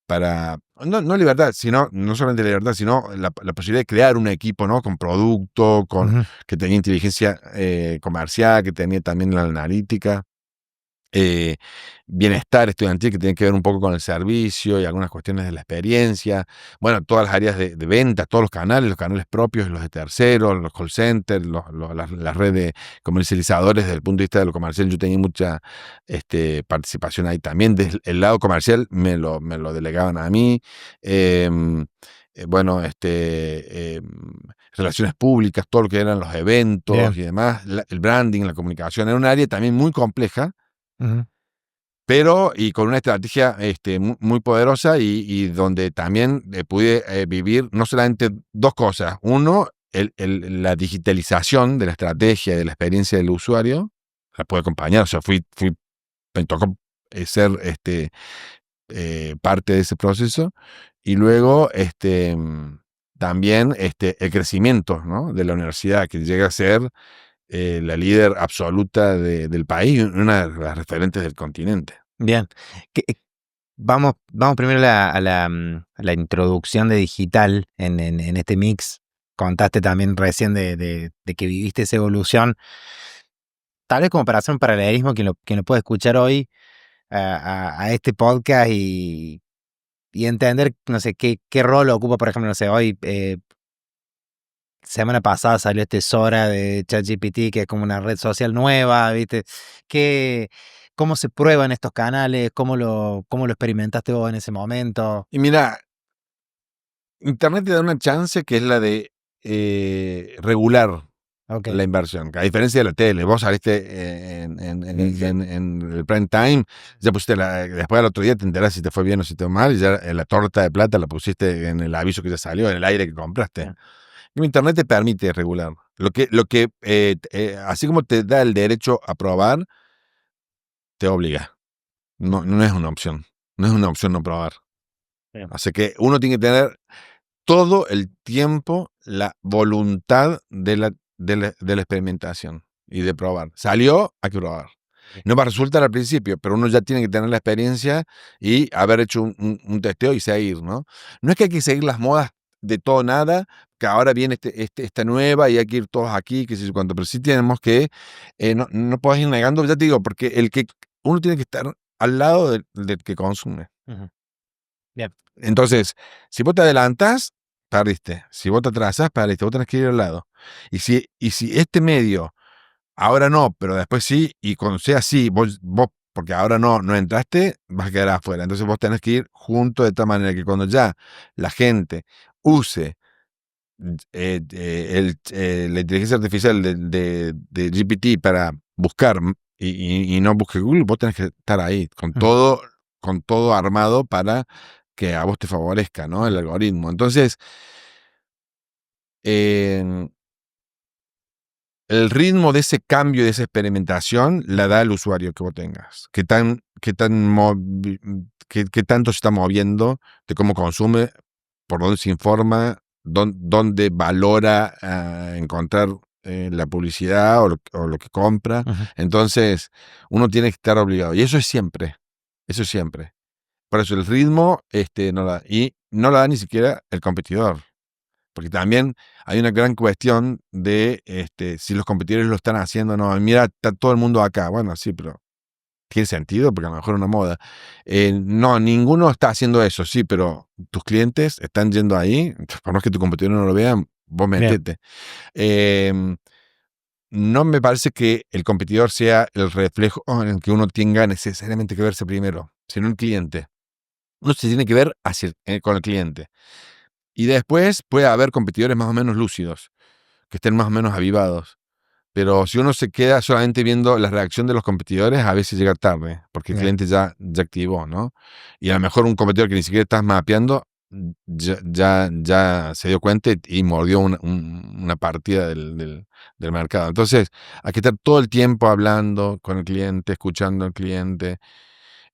para no libertad, sino, no solamente libertad, sino la posibilidad de crear un equipo, ¿no? Con producto, que tenía inteligencia comercial, que tenía también la analítica. Bienestar estudiantil que tiene que ver un poco con el servicio y algunas cuestiones de la experiencia. Bueno, todas las áreas de venta, todos los canales propios, los de terceros, los call centers, las redes de comercializadores. Desde el punto de vista de lo comercial, yo tenía mucha participación ahí también. Desde el lado comercial me lo delegaban a mí. Bueno, relaciones públicas, todo lo que eran los eventos y demás, el branding, la comunicación, era un área también muy compleja, pero y con una estrategia muy poderosa y donde también pude vivir no solamente dos cosas. Uno, la digitalización de la estrategia y de la experiencia del usuario, la pude acompañar, o sea, me tocó ser parte de ese proceso, y luego también el crecimiento, ¿no? De la universidad, que llega a ser la líder absoluta del país, una de las referentes del continente. Bien. Vamos primero a la introducción de digital en este mix. Contaste también recién de que viviste esa evolución. Tal vez como para hacer un paralelismo, quien lo puede escuchar hoy a este podcast y entender, no sé, qué rol ocupa, por ejemplo, no sé, hoy, semana pasada salió Sora de ChatGPT, que es como una red social nueva, ¿viste? ¿Cómo se prueban estos canales? ¿Cómo lo experimentaste vos en ese momento? Y mira, Internet te da una chance que es la de regular la inversión. A diferencia de la tele, vos saliste en el prime time, ya pusiste después al otro día te enterás si te fue bien o si te fue mal, y ya la torta de plata la pusiste en el aviso que ya salió, en el aire que compraste. Y Internet te permite regular. Así como te da el derecho a probar, te obliga. No es una opción. No es una opción no probar. Así que uno tiene que tener todo el tiempo la voluntad de la experimentación y de probar. Salió, hay que probar. No va a resultar al principio, pero uno ya tiene que tener la experiencia y haber hecho un testeo y seguir, ¿no? No es que hay que seguir las modas de todo nada, que ahora viene esta nueva y hay que ir todos aquí, qué sé yo cuánto, pero sí tenemos que, no podés ir negando, ya te digo, porque uno tiene que estar al lado del que consume. Bien. Entonces, si vos te adelantás, perdiste. Si vos te atrasás, perdiste. Vos tenés que ir al lado. Y si este medio, ahora no, pero después sí, y cuando sea así, vos porque ahora no entraste, vas a quedar afuera. Entonces vos tenés que ir junto de tal manera que cuando ya la gente use la inteligencia artificial de GPT para buscar y no busque Google, vos tenés que estar ahí con todo armado para que a vos te favorezca, ¿no? El algoritmo. Entonces, el ritmo de ese cambio, de esa experimentación, la da el usuario que vos tengas. Qué tanto se está moviendo, de cómo consume, por dónde se informa, dónde valora encontrar la publicidad o lo que compra. Entonces, uno tiene que estar obligado. Y eso es siempre. Eso es siempre. Por eso el ritmo no la da. Y no la da ni siquiera el competidor. Porque también hay una gran cuestión de si los competidores lo están haciendo. No, mira, está todo el mundo acá. Bueno, sí, pero tiene sentido porque a lo mejor es una moda. No, ninguno está haciendo eso, sí, pero tus clientes están yendo ahí. Por más que tu competidor no lo vean, vos metete. No me parece que el competidor sea el reflejo en el que uno tenga necesariamente que verse primero, sino el cliente. Uno se tiene que ver con el cliente. Y después puede haber competidores más o menos lúcidos, que estén más o menos avivados. Pero si uno se queda solamente viendo la reacción de los competidores, a veces llega tarde, porque el cliente ya activó, ¿no? Y a lo mejor un competidor que ni siquiera estás mapeando, ya se dio cuenta y mordió una partida del mercado. Entonces, hay que estar todo el tiempo hablando con el cliente, escuchando al cliente.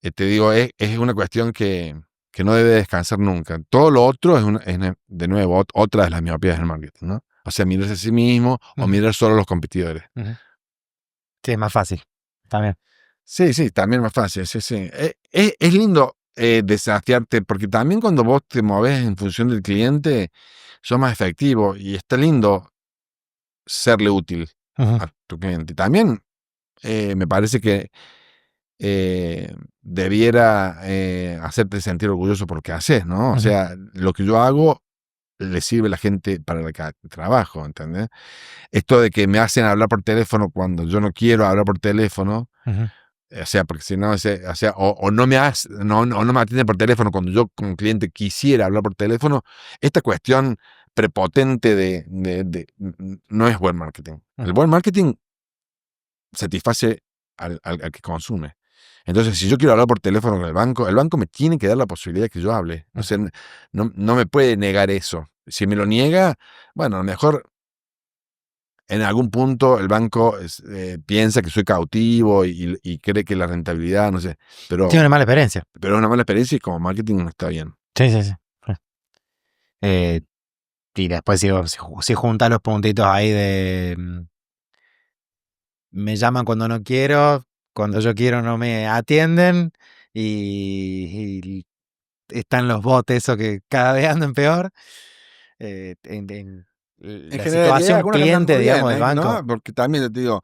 Te digo, es una cuestión que no debe descansar nunca. Todo lo otro de nuevo, otra de las miopías del marketing, ¿no? O sea, mirarse a sí mismo o mirar solo a los competidores. Sí, es más fácil. También. Sí, también más fácil, sí. Es lindo desafiarte, porque también cuando vos te movés en función del cliente, sos más efectivo y está lindo serle útil a tu cliente. También me parece que debiera hacerte sentir orgulloso por lo que haces, ¿no? O sea, lo que yo hago le sirve a la gente para la que trabajo, ¿entendés? Esto de que me hacen hablar por teléfono cuando yo no quiero hablar por teléfono, o sea, porque si no, o sea, o no me no me atienden por teléfono cuando yo como cliente quisiera hablar por teléfono, esta cuestión prepotente no es buen marketing. El buen marketing satisface al que consume. Entonces, si yo quiero hablar por teléfono con el banco me tiene que dar la posibilidad de que yo hable. O sea, no me puede negar eso. Si me lo niega, bueno, a lo mejor en algún punto el banco piensa que soy cautivo y cree que la rentabilidad, no sé, pero Tiene una mala experiencia. es una mala experiencia y como marketing no está bien. Sí. Y después si juntas los puntitos ahí de me llaman cuando no quiero, cuando yo quiero no me atienden y están los bots eso que cada vez andan peor. En En la general, y hay situación algunos que andan cliente, muy bien, digamos, del banco. ¿no? Porque también te digo,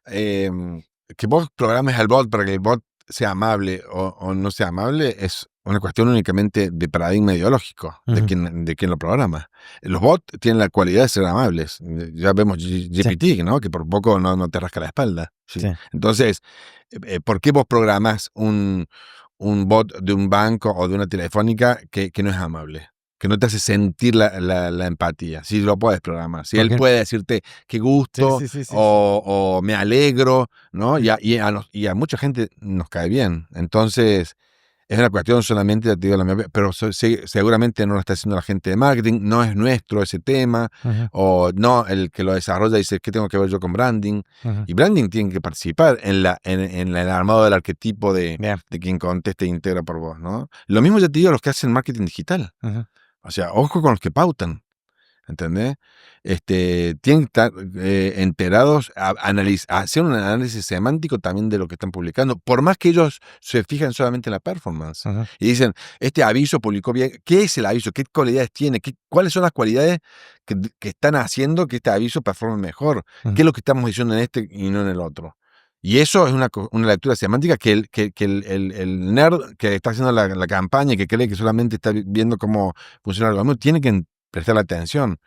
que vos programes al bot para que el bot sea amable o no sea amable es una cuestión únicamente de paradigma ideológico de quien lo programa. Los bots tienen la cualidad de ser amables. Ya vemos GPT, ¿no? Que por poco no te rasca la espalda. ¿Sí? Sí. Entonces, ¿por qué vos programás un bot de un banco o de una telefónica que no es amable? Que no te hace sentir la empatía. Si lo puedes programar. Si él puede decirte qué gusto Sí. o me alegro, ¿no? Y a mucha gente nos cae bien. Entonces, es una cuestión solamente, te digo, pero seguramente no lo está haciendo la gente de marketing, no es nuestro ese tema, o no, el que lo desarrolla dice, ¿qué tengo que ver yo con branding? Y branding tiene que participar en el armado del arquetipo de quien conteste e integra por vos, ¿no? Lo mismo ya te digo los que hacen marketing digital. O sea, ojo con los que pautan, ¿entendés? Tienen que estar enterados, hacer un análisis semántico también de lo que están publicando, por más que ellos se fijan solamente en la performance. Y dicen, este aviso publicó bien, ¿qué es el aviso? ¿Qué cualidades tiene? ¿Cuáles son las cualidades que están haciendo que este aviso performe mejor? ¿Qué es lo que estamos diciendo en este y no en el otro? Y eso es una lectura semántica que el nerd que está haciendo la campaña y que cree que solamente está viendo cómo funciona el algoritmo, tiene que prestar atención.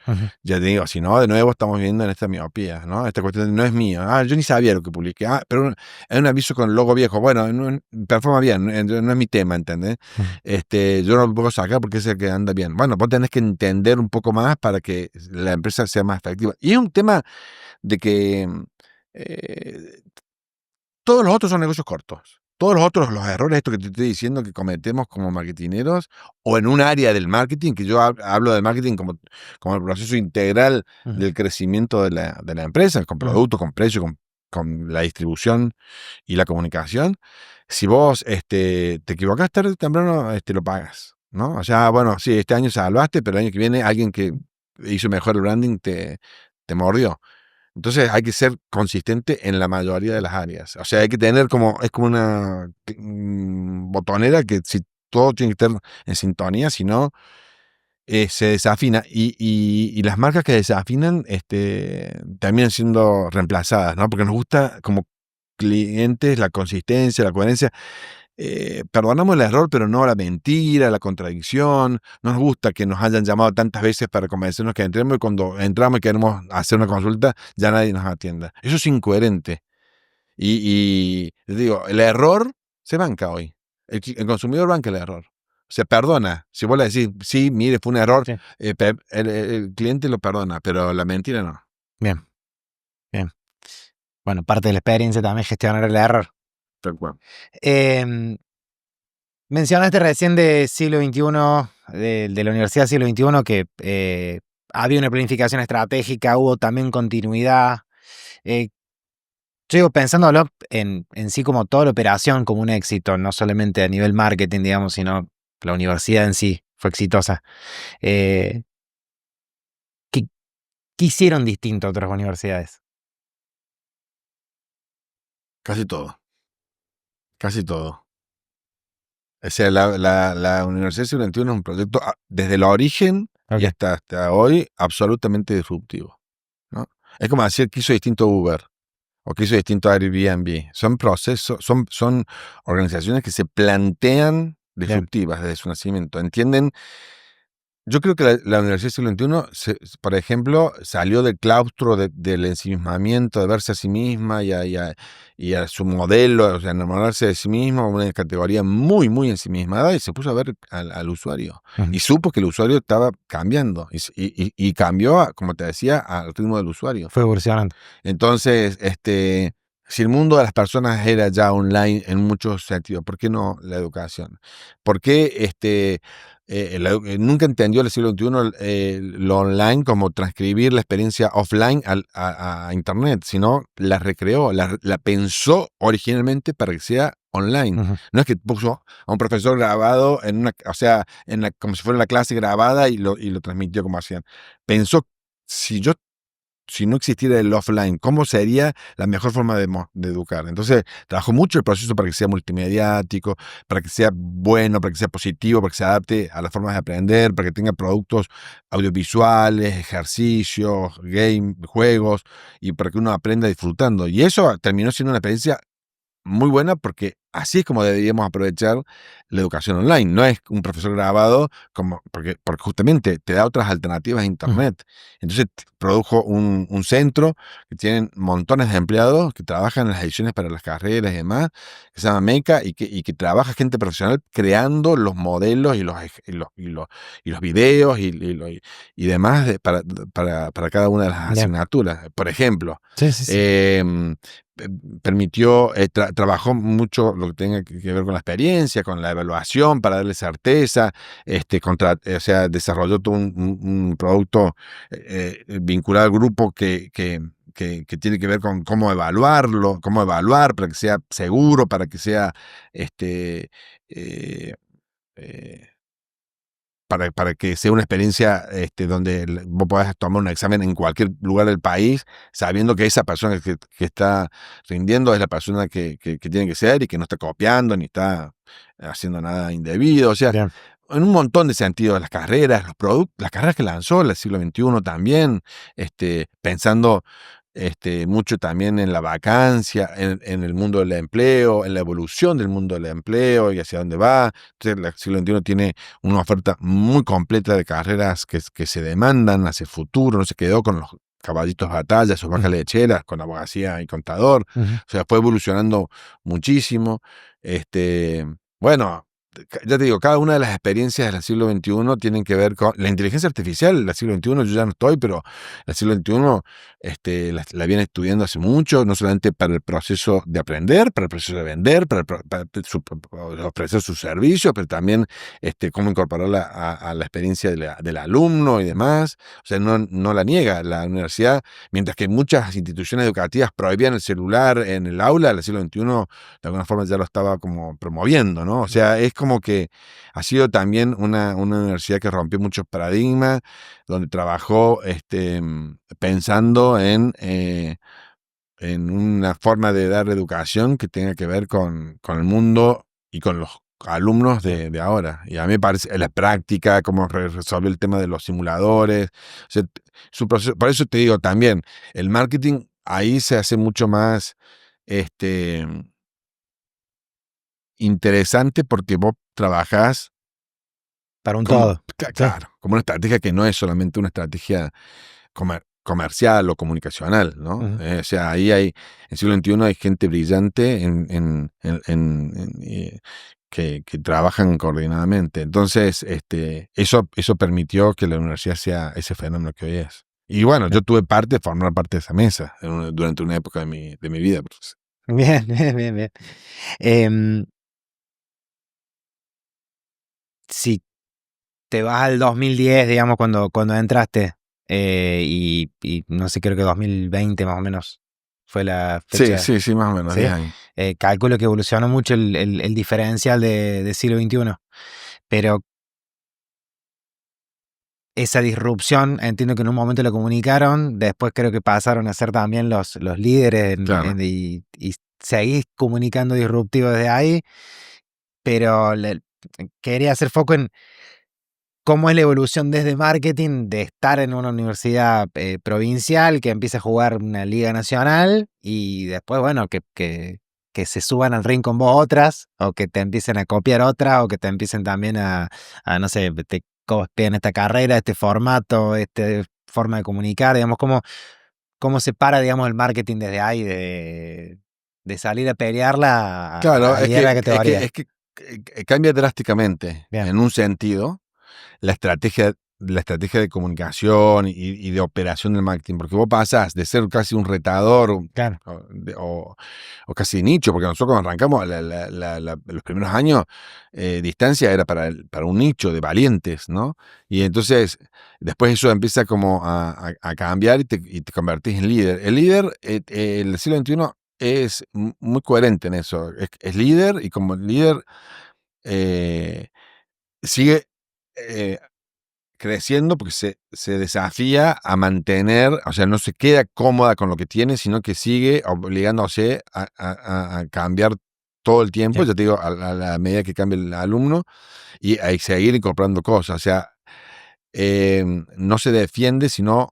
Ya te digo, si no, de nuevo estamos viendo en esta miopía, ¿no? Esta cuestión no es mía. Yo ni sabía lo que publiqué. Pero es un aviso con el logo viejo. Bueno, performa bien, no es mi tema, ¿entendés? Yo no lo puedo sacar porque es el que anda bien. Bueno, vos tenés que entender un poco más para que la empresa sea más efectiva. Y es un tema de que todos los otros son negocios cortos. Todos los otros, los errores, esto que te estoy diciendo que cometemos como marketineros o en un área del marketing, que yo hablo del marketing como el proceso integral del crecimiento de la empresa, con productos, con precios, con la distribución y la comunicación. Si vos te equivocás tarde o temprano, lo pagas, ¿no? O sea, bueno, sí, este año salvaste, pero el año que viene alguien que hizo mejor el branding te mordió. Entonces hay que ser consistente en la mayoría de las áreas. O sea, hay que tener es como una botonera que si todo tiene que estar en sintonía, si no, se desafina. Y las marcas que desafinan terminan siendo reemplazadas, ¿no? Porque nos gusta como clientes la consistencia, la coherencia. Perdonamos el error, pero no la mentira, la contradicción. No nos gusta que nos hayan llamado tantas veces para convencernos que entremos y cuando entramos y queremos hacer una consulta, ya nadie nos atienda. Eso es incoherente. Y les digo, el error se banca hoy. El consumidor banca el error. Se perdona. Si vos le decís, sí, mire, fue un error, el cliente lo perdona, pero la mentira no. Bien. Bueno, parte de la experiencia también es gestionar el error. Tal cual. Mencionaste recién de siglo XXI, de la Universidad del Siglo XXI que había una planificación estratégica, hubo también continuidad. Yo digo, pensándolo en sí como toda la operación como un éxito, no solamente a nivel marketing, digamos, sino la universidad en sí fue exitosa. Eh, ¿qué, qué hicieron distinto a otras universidades? Casi todo, casi todo. O sea, la Universidad del Siglo XXI es un proyecto desde el origen y Ok. hasta hoy absolutamente disruptivo, ¿no? Es como decir que hizo distinto Uber o que hizo distinto Airbnb. Son procesos, son organizaciones que se plantean Bien. disruptivas desde su nacimiento. ¿Entienden? Yo creo que la Universidad del Siglo XXI, por ejemplo, salió del claustro del ensimismamiento, de verse a sí misma y a su modelo, o sea, enamorarse de sí mismo, una categoría muy, muy ensimismada, y se puso a ver al usuario. Ujú. Y supo que el usuario estaba cambiando, y cambió, como te decía, al ritmo del usuario. Fue evolucionando. Entonces, si el mundo de las personas era ya online en muchos sentidos, ¿por qué no la educación? ¿Por qué nunca entendió el siglo XXI lo online como transcribir la experiencia offline a Internet, sino la recreó, la pensó originalmente para que sea online? Ujú. No es que puso a un profesor grabado o sea, como si fuera la clase grabada y lo transmitió como hacían. Pensó, si no existiera el offline, ¿cómo sería la mejor forma de educar? Entonces, trabajó mucho el proceso para que sea multimediático, para que sea bueno, para que sea positivo, para que se adapte a las formas de aprender, para que tenga productos audiovisuales, ejercicios, juegos, y para que uno aprenda disfrutando. Y eso terminó siendo una experiencia muy buena, porque así es como deberíamos aprovechar la educación online. No es un profesor grabado, porque justamente te da otras alternativas a Ujú. Internet. Entonces produjo un centro que tienen montones de empleados que trabajan en las ediciones para las carreras y demás, que se llama Meca, y que trabaja gente profesional creando los modelos y los videos y demás para cada una de las Bien. asignaturas. Por ejemplo, Sí, sí, sí. em, permitió, trabajó mucho lo que tenga que ver con la experiencia, con la evaluación, para darle certeza, o sea, desarrolló todo un producto vinculado al grupo que tiene que ver con cómo evaluarlo, cómo evaluar para que sea seguro, para que sea este, eh, eh, para que sea una experiencia donde vos podás tomar un examen en cualquier lugar del país, sabiendo que esa persona que está rindiendo es la persona que tiene que ser, y que no está copiando ni está haciendo nada indebido. O sea, Bien. en un montón de sentidos, las carreras, los productos, las carreras que lanzó el siglo XXI también, pensando mucho también en la vacancia, en el mundo del empleo, en la evolución del mundo del empleo y hacia dónde va. Entonces, el siglo XXI tiene una oferta muy completa de carreras que se demandan hacia el futuro. No se quedó con los caballitos de batalla, sus vacas Ujú. lecheras, con abogacía y contador. Ujú. O sea, fue evolucionando muchísimo. Bueno, ya te digo, cada una de las experiencias del siglo XXI tienen que ver con la inteligencia artificial del siglo XXI. Yo ya no estoy, pero el siglo XXI la viene estudiando hace mucho, no solamente para el proceso de aprender, para el proceso de vender, para ofrecer sus servicios, pero también cómo incorporarla a la experiencia del alumno y demás. O sea, no la niega la universidad. Mientras que muchas instituciones educativas prohibían el celular en el aula, el siglo XXI de alguna forma ya lo estaba como promoviendo, ¿no? O sea, es como que ha sido también una universidad que rompió muchos paradigmas, donde trabajó pensando en una forma de dar educación que tenga que ver con el mundo y con los alumnos Bien. de ahora. Y a mí me parece la práctica, cómo resolvió el tema de los simuladores. O sea, su proceso, por eso te digo también, el marketing ahí se hace mucho más este, interesante, porque vos trabajás Para un como, todo. Sí. claro, como una estrategia que no es solamente una estrategia comercial o comunicacional, ¿no? Ujú. O sea, ahí en el siglo XXI hay gente brillante que trabajan coordinadamente. Entonces, eso permitió que la universidad sea ese fenómeno que hoy es. Y bueno, yo Bien. tuve formar parte de esa mesa durante una época de mi vida. Pues. Bien, bien, bien, bien. Em, si te vas al 2010, digamos, cuando entraste, y no sé, creo que 2020 más o menos fue la Sí, fecha, sí, sí, más o menos, ¿sí? 10 años. Calculo que evolucionó mucho el diferencial de siglo XXI, pero esa disrupción, entiendo que en un momento lo comunicaron, después creo que pasaron a ser también los líderes Claro. y seguís comunicando disruptivo desde ahí, pero quería hacer foco en cómo es la evolución desde marketing de estar en una universidad provincial que empieza a jugar una liga nacional y después, bueno, que se suban al ring con vos otras, o que te empiecen a copiar otras, o que te empiecen también no sé, te copian esta carrera, este formato, esta forma de comunicar, digamos, cómo se para, digamos, el marketing desde ahí, de salir a pelearla Claro, a liderar la categoría. cambia drásticamente Bien, en un sentido la estrategia de comunicación y de operación del marketing, porque vos pasás de ser casi un retador claro. o casi nicho, porque nosotros cuando arrancamos los primeros años, distancia era para un nicho de valientes, ¿no? Y entonces después eso empieza como a cambiar y te convertís en líder. El líder, el siglo XXI es muy coherente en eso, es líder y como líder eh, sigue eh, creciendo porque se desafía a mantener, o sea, no se queda cómoda con lo que tiene, sino que sigue obligándose a cambiar todo el tiempo, Bien. ya te digo, a la medida que cambia el alumno, y a seguir incorporando cosas. O sea, no se defiende, sino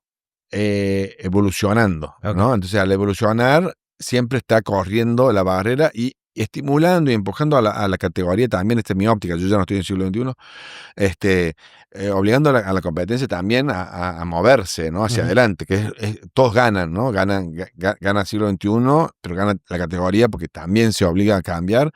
evolucionando, Ok. ¿no? Entonces, al evolucionar, siempre está corriendo la barrera y estimulando y empujando a la categoría también, esta es mi óptica, yo ya no estoy en el siglo XXI, este, obligando a la competencia también a moverse, ¿no? Hacia Ujú. adelante, que todos ganan, ¿no? Gana el siglo XXI, pero gana la categoría porque también se obliga a cambiar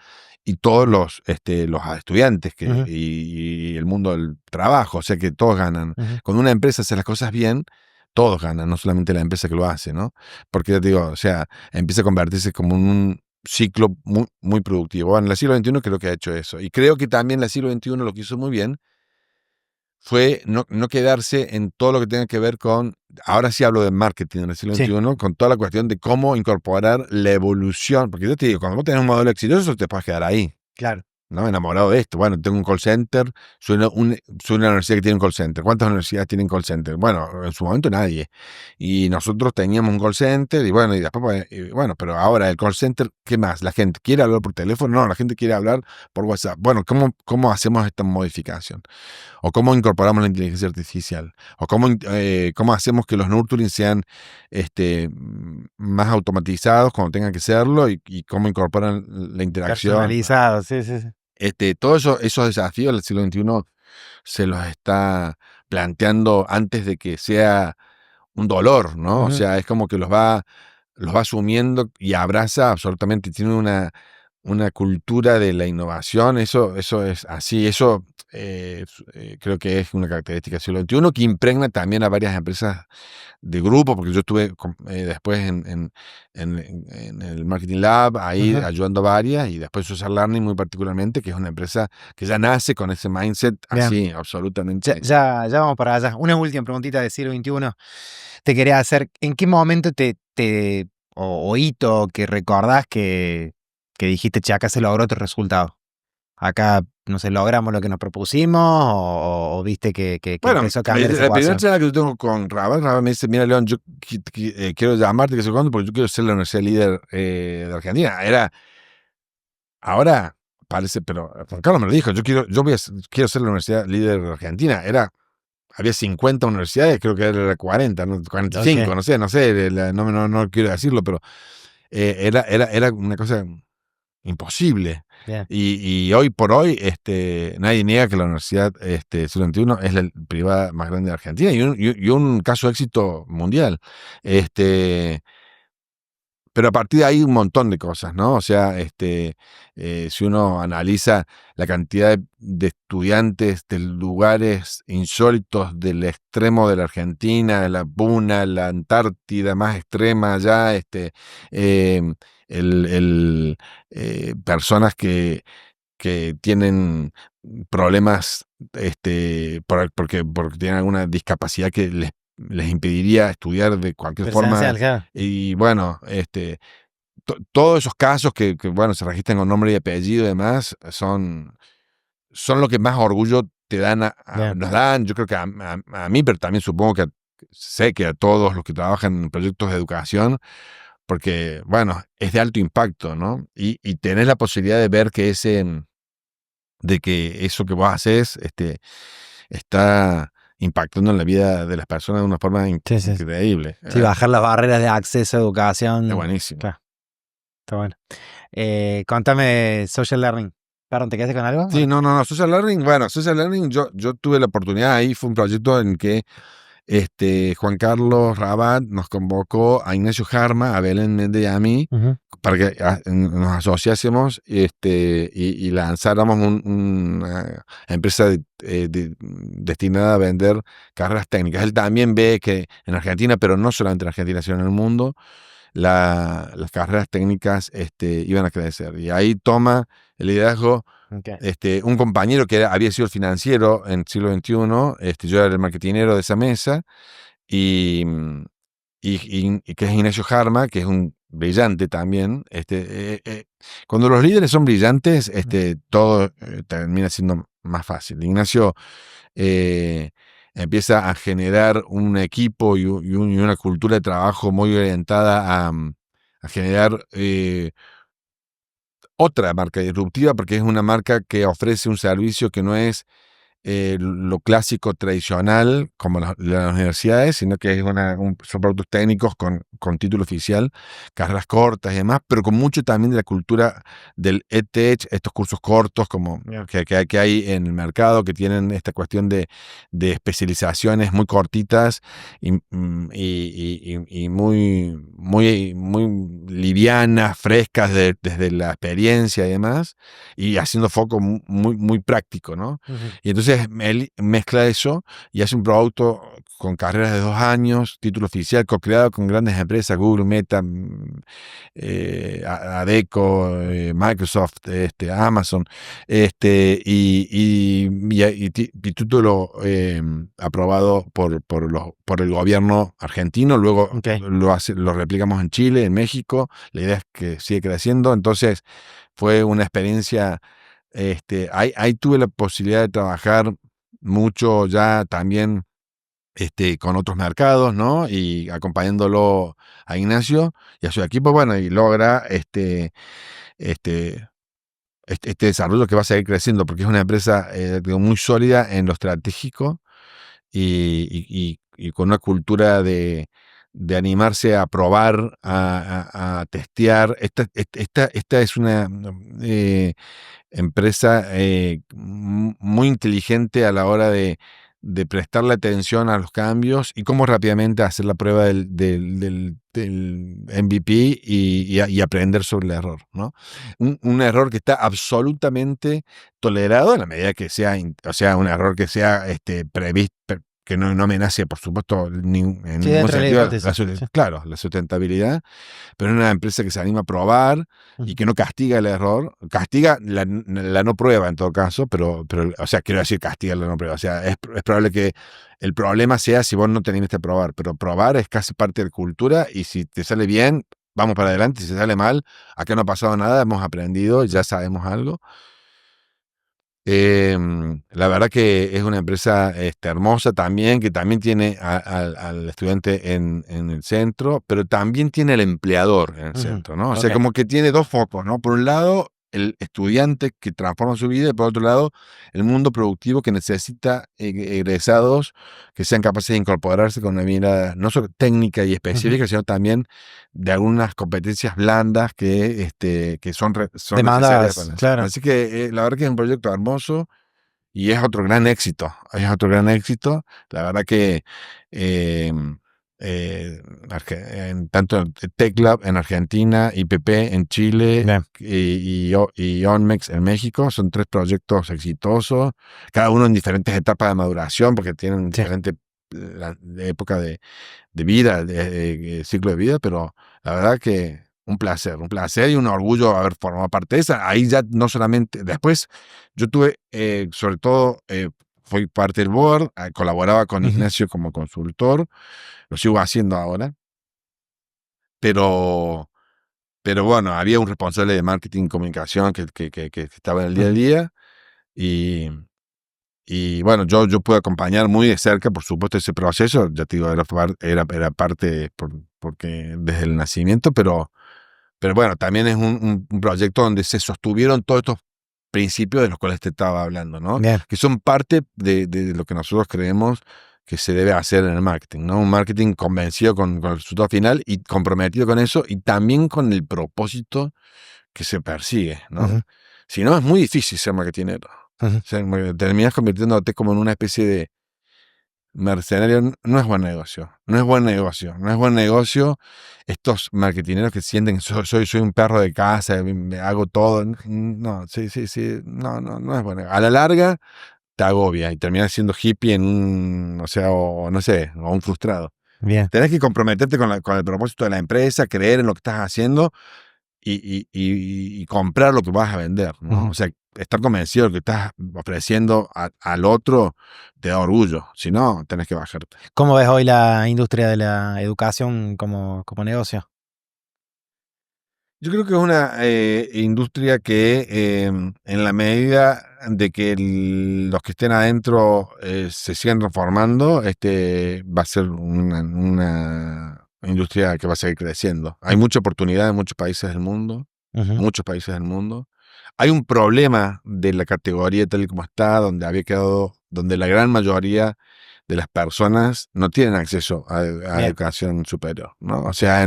y todos los estudiantes Ujú. y el mundo del trabajo, o sea que todos ganan. Ujú. Cuando una empresa hace las cosas bien, todos ganan, no solamente la empresa que lo hace, ¿no? Porque ya te digo, o sea, empieza a convertirse como en un ciclo muy, muy productivo. Bueno, el siglo XXI creo que ha hecho eso. Y creo que también el siglo XXI lo que hizo muy bien fue no quedarse en todo lo que tenga que ver con, ahora sí hablo de marketing en el siglo Sí, XXI, con toda la cuestión de cómo incorporar la evolución, porque yo te digo, cuando vos tenés un modelo exitoso, te puedes quedar ahí, claro. ¿no? Enamorado de esto. Bueno, tengo un call center, soy una universidad que tiene un call center. ¿Cuántas universidades tienen call center? Bueno, en su momento nadie. Y nosotros teníamos un call center y bueno, y después, bueno, pero ahora el call center, ¿qué más? ¿La gente quiere hablar por teléfono? No, la gente quiere hablar por WhatsApp. Bueno, ¿cómo hacemos esta modificación? O cómo incorporamos la inteligencia artificial, o cómo hacemos que los nurturing sean más automatizados cuando tengan que serlo, y cómo incorporan la interacción. Personalizado, sí, sí, sí. Todos esos desafíos del siglo XXI se los está planteando antes de que sea un dolor, ¿no? O Ujú. sea, es como que los va asumiendo y abraza absolutamente, tiene una cultura de la innovación, eso es así, eso creo que es una característica del siglo XXI que impregna también a varias empresas de grupo, porque yo estuve después en el Marketing Lab, ahí Ujú. ayudando a varias, y después Social Learning muy particularmente, que es una empresa que ya nace con ese mindset Bien. así, Ya, absolutamente. ya vamos para allá. Una última preguntita del siglo XXI. Te quería hacer, ¿en qué momento o hito que recordás que dijiste, che, acá se logró otro resultado? Acá, no sé, logramos lo que nos propusimos, o viste que Bueno, empezó a cambiar esa la primera ecuación. charla que yo tengo con Rabat me dice, mira, León, yo quiero llamarte, que sé cuándo, porque yo quiero ser la universidad líder de Argentina. Ahora parece, pero Juan Carlos me lo dijo, quiero ser la universidad líder de Argentina. Había 50 universidades, creo que era 40, ¿no? Ok, 45, no sé, no quiero decirlo, pero era una cosa imposible. bien. Y hoy por hoy, nadie niega que la Universidad siglo XXI es la privada más grande de Argentina y un caso de éxito mundial. Pero a partir de ahí un montón de cosas, ¿no? O sea, si uno analiza la cantidad de estudiantes de lugares insólitos del extremo de la Argentina, de la Puna, la Antártida más extrema allá, eh, personas que que tienen problemas porque tienen alguna discapacidad que les impediría estudiar de cualquier forma. Presencial, claro. Y bueno, todos esos casos que, bueno, se registran con nombre y apellido y demás son lo que más orgullo te dan Bien. nos dan, yo creo que a mí, pero también supongo que sé que a todos los que trabajan en proyectos de educación, porque, bueno, es de alto impacto, ¿no? Y tenés la posibilidad de ver que de que eso que vos haces, está impactando en la vida de las personas de una forma Sí, sí. increíble. Sí, bajar las barreras de acceso a educación. Es buenísimo. Claro, está bueno. Contame de Social Learning. Perdón, ¿te quedaste con algo? Sí, no, Social Learning, bueno, Social Learning, yo tuve la oportunidad, ahí fue un proyecto en que Juan Carlos Rabat nos convocó a Ignacio Jarma, a Belén Méndez y a mí, Ujú. para que nos asociásemos y lanzáramos una empresa destinada a vender carreras técnicas. Él también ve que en Argentina, pero no solamente en Argentina, sino en el mundo, las carreras técnicas iban a crecer. Y ahí toma el liderazgo Okay. un compañero que había sido el financiero en el siglo XXI, yo era el marketinero de esa mesa, y que es Ignacio Jarma, que es un brillante también. Cuando los líderes son brillantes, todo termina siendo más fácil. Ignacio empieza a generar un equipo y una cultura de trabajo muy orientada a generar otra marca disruptiva, porque es una marca que ofrece un servicio que no es lo clásico tradicional como las universidades, sino que es son productos técnicos con título oficial, carreras cortas y demás, pero con mucho también de la cultura del EdTech, estos cursos cortos como que hay en el mercado, que tienen esta cuestión de especializaciones muy cortitas y muy livianas, frescas desde la experiencia y demás, y haciendo foco muy práctico, ¿no? Ujú. Y entonces él mezcla eso y hace un producto con carreras de 2 años, título oficial, co-creado con grandes empresas, Google, Meta, Adecco, Microsoft, Amazon, y título aprobado por el gobierno argentino. Luego Okay. lo replicamos en Chile, en México. La idea es que sigue creciendo. Entonces fue una experiencia. Ahí tuve la posibilidad de trabajar mucho ya también con otros mercados, ¿no? Y acompañándolo a Ignacio y a su equipo, bueno, y logra este, este desarrollo que va a seguir creciendo, porque es una empresa muy sólida en lo estratégico y con una cultura de animarse a probar, a testear. Esta es una empresa muy inteligente a la hora de prestarle atención a los cambios y cómo rápidamente hacer la prueba del MVP y aprender sobre el error, ¿no? Un error que está absolutamente tolerado en la medida que sea, o sea, un error que sea previsto, que no amenace, por supuesto, en ningún Sí, dentro de la sentido hipótesis. Sí. claro, la sustentabilidad, pero es una empresa que se anima a probar y que no castiga el error, castiga la no prueba en todo caso, pero o sea, quiero decir castiga la no prueba, o sea, es probable que el problema sea si vos no te animaste a probar, pero probar es casi parte de la cultura y si te sale bien, vamos para adelante, si te sale mal, acá no ha pasado nada, hemos aprendido, ya sabemos algo. La verdad que es una empresa hermosa también, que también tiene al estudiante en el centro, pero también tiene al empleador en el centro, ¿no? O sea, Okay. como que tiene dos focos, ¿no? Por un lado, el estudiante que transforma su vida y por otro lado, el mundo productivo que necesita egresados que sean capaces de incorporarse con una mirada no solo técnica y específica, sino también de algunas competencias blandas que son Demandadas, necesarias. claro. Así que la verdad que es un proyecto hermoso y es otro gran éxito. Es otro gran éxito. La verdad que eh, tanto TechLab en Argentina, IPP en Chile Bien. y OnMex en México son 3 proyectos exitosos, cada uno en diferentes etapas de maduración porque tienen Sí. diferente época de vida, ciclo de vida, pero la verdad que un placer y un orgullo haber formado parte de esa. Ahí ya no solamente, después yo tuve, sobre todo, fui parte del board, colaboraba con Ignacio como consultor, lo sigo haciendo ahora, pero bueno, había un responsable de marketing y comunicación que estaba en el día a día y bueno, yo pude acompañar muy de cerca, por supuesto, ese proceso, ya te digo, era parte porque desde el nacimiento, pero bueno, también es un proyecto donde se sostuvieron todos estos principios de los cuales te estaba hablando, ¿no? Bien. Que son parte de lo que nosotros creemos que se debe hacer en el marketing, ¿no? Un marketing convencido con el resultado final y comprometido con eso y también con el propósito que se persigue, ¿no? Si no, es muy difícil ser marketingero. O sea, terminas convirtiéndote como en una especie de mercenario. No es buen negocio. No es buen negocio. No es buen negocio estos marketineros que sienten que soy un perro de casa, me hago todo. No, sí. No es buen negocio. A la larga te agobia y terminas siendo hippie en o no sé, o un frustrado. Bien. Tenés que comprometerte con el propósito de la empresa, creer en lo que estás haciendo y comprar lo que vas a vender, ¿no? O sea, estar convencido de que estás ofreciendo al otro te da orgullo. Si no, tenés que bajarte. ¿Cómo ves hoy la industria de la educación como negocio? Yo creo que es una industria que en la medida de que los que estén adentro se sigan reformando, va a ser una industria que va a seguir creciendo. Hay mucha oportunidad en muchos países del mundo. Muchos países del mundo. Hay un problema de la categoría tal y como está, donde la gran mayoría de las personas no tienen acceso a educación superior, ¿no? O sea,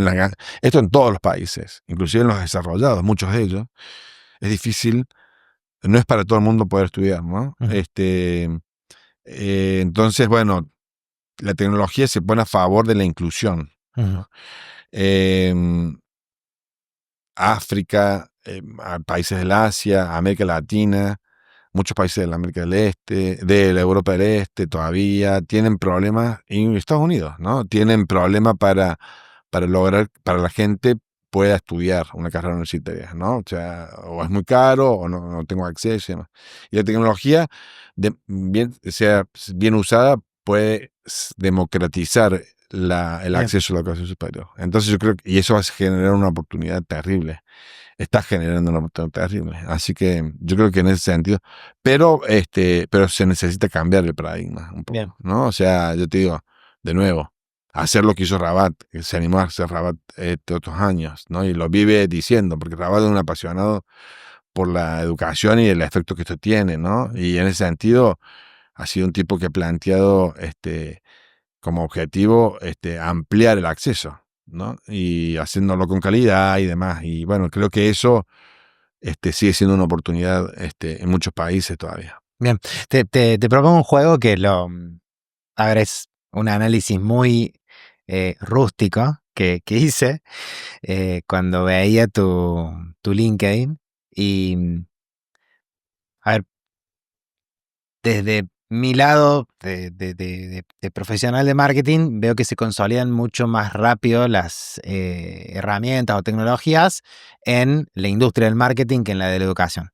esto en todos los países, inclusive en los desarrollados, muchos de ellos, es difícil, no es para todo el mundo poder estudiar, ¿no? Entonces, bueno, la tecnología se pone a favor de la inclusión, ¿no? África, países del Asia, América Latina, muchos países de la América del Este, de la Europa del Este todavía tienen problemas, y Estados Unidos, ¿no? Tienen problemas para lograr, para la gente pueda estudiar una carrera universitaria, ¿no? O sea, o es muy caro o no tengo acceso y demás. Y la tecnología, sea bien usada, puede democratizar el acceso a la educación superior. Entonces yo creo que, y eso va a generar una oportunidad terrible. Está generando una oportunidad terrible. Así que yo creo que en ese sentido, pero se necesita cambiar el paradigma un Bien. poco, ¿no? O sea, yo te digo, de nuevo, hacer lo que hizo Rabat, que se animó a hacer Rabat otros años, ¿no? Y lo vive diciendo, porque Rabat es un apasionado por la educación y el efecto que esto tiene, ¿no? Y en ese sentido ha sido un tipo que ha planteado como objetivo ampliar el acceso, ¿no? Y haciéndolo con calidad y demás. Y bueno, creo que eso sigue siendo una oportunidad en muchos países todavía. Bien. Te propongo un juego que a ver, es un análisis muy rústico que hice cuando veía tu LinkedIn y, a ver, desde mi lado de profesional de marketing, veo que se consolidan mucho más rápido las herramientas o tecnologías en la industria del marketing que en la de la educación.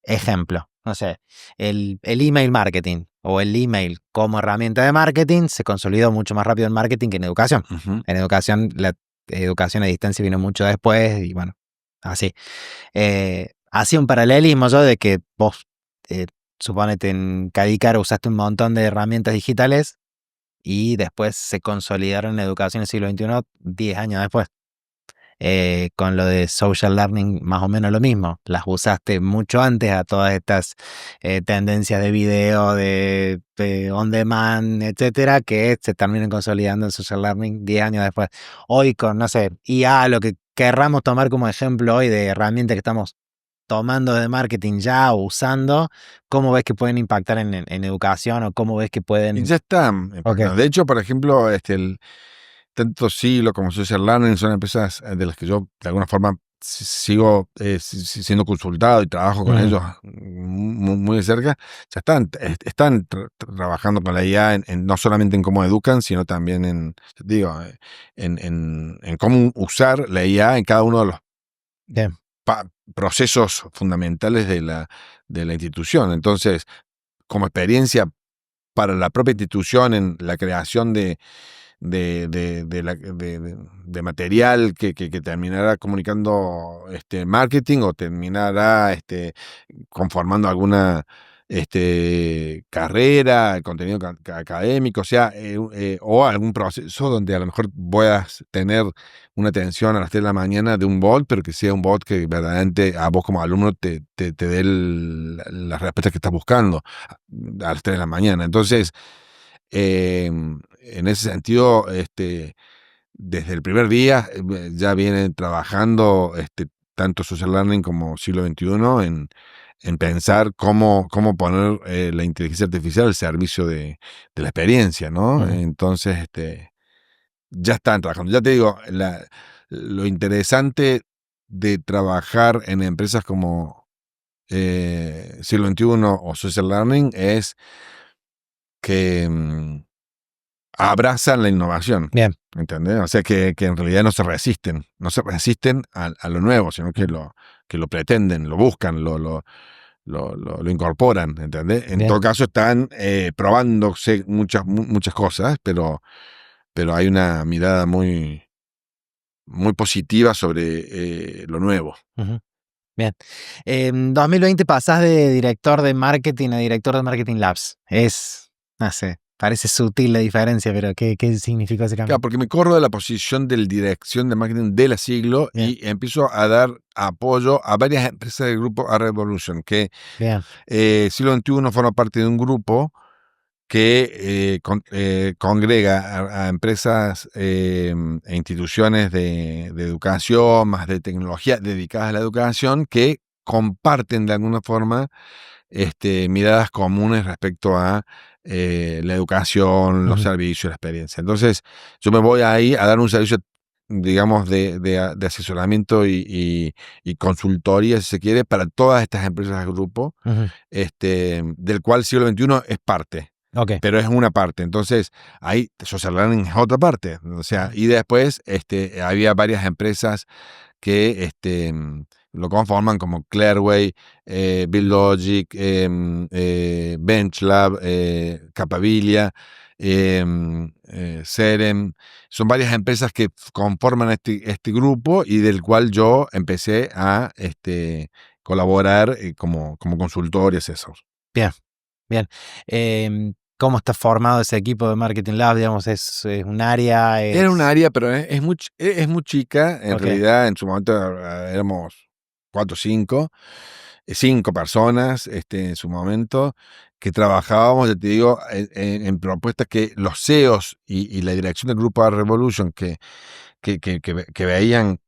Ejemplo, no sé, el email marketing o el email como herramienta de marketing se consolidó mucho más rápido en marketing que en educación. En educación, la educación a distancia vino mucho después y bueno, así. Hacía un paralelismo yo de que vos, suponete en Cadicar usaste un montón de herramientas digitales y después se consolidaron en educación en el siglo XXI 10 años después. Con lo de social learning más o menos lo mismo. Las usaste mucho antes a todas estas tendencias de video, de on demand, etcétera, que se terminan consolidando en social learning 10 años después. Hoy con, no sé, IA, lo que querramos tomar como ejemplo hoy de herramientas que estamos tomando de marketing ya o usando, ¿cómo ves que pueden impactar en educación o cómo ves que Y pueden...? ya están. Okay. De hecho, por ejemplo, tanto Silo como Social Learning son empresas de las que yo de alguna forma sigo siendo consultado y trabajo con ellos muy de cerca. Ya están trabajando con la IA no solamente en cómo educan, sino también en cómo usar la IA en cada uno Bien. procesos fundamentales de la institución. Entonces, como experiencia para la propia institución en la creación de material que terminará comunicando marketing o terminará conformando alguna carrera, contenido académico, o sea, o algún proceso donde a lo mejor puedas tener una atención a las 3 de la mañana de un bot, pero que sea un bot que verdaderamente a vos como alumno te dé las respuestas que estás buscando a las 3 de la mañana. Entonces, en ese sentido, desde el primer día ya vienen trabajando tanto Social Learning como Siglo XXI en pensar cómo poner la inteligencia artificial al servicio de la experiencia, ¿no? Ujú. Entonces, ya están trabajando. Ya te digo, lo interesante de trabajar en empresas como Siglo XXI o Social Learning es que abrazan la innovación. Bien. ¿Entendés? O sea, que en realidad no se resisten a lo nuevo, sino que lo pretenden, lo buscan, lo incorporan, ¿entendés? En Bien. todo caso están probándose muchas cosas, pero hay una mirada muy, muy positiva sobre lo nuevo. Ujú. Bien. En 2020 pasás de director de marketing a director de Marketing Labs. No sé, parece sutil la diferencia, pero ¿qué significó ese cambio? Claro, porque me corro de la posición del dirección de marketing de la Siglo Bien. y empiezo a dar apoyo a varias empresas del grupo A-Revolution, que Bien. Siglo XXI forma parte de un grupo que congrega a empresas e instituciones de educación, más de tecnología dedicadas a la educación, que comparten de alguna forma miradas comunes respecto a la educación, los Ujú. servicios, la experiencia. Entonces, yo me voy ahí a dar un servicio, digamos, de asesoramiento y consultoría, si se quiere, para todas estas empresas del grupo, Ujú. del cual Siglo XXI es parte. Ok. Pero es una parte. Entonces, ahí Social Learning es otra parte. O sea, y después había varias empresas que lo conforman, como Clearway, BuildLogic, BenchLab, Capabilia, Serem. Son varias empresas que conforman este grupo y del cual yo empecé a colaborar como consultor y asesor. Bien. Bien. ¿Cómo está formado ese equipo de Marketing Lab? Digamos, ¿es un área? Era un área, pero es muy chica. En Ok. realidad, en su momento éramos 4 o 5, 5 personas en su momento, que trabajábamos, ya te digo, en propuestas que los CEOs y la dirección del grupo A Revolution, que veían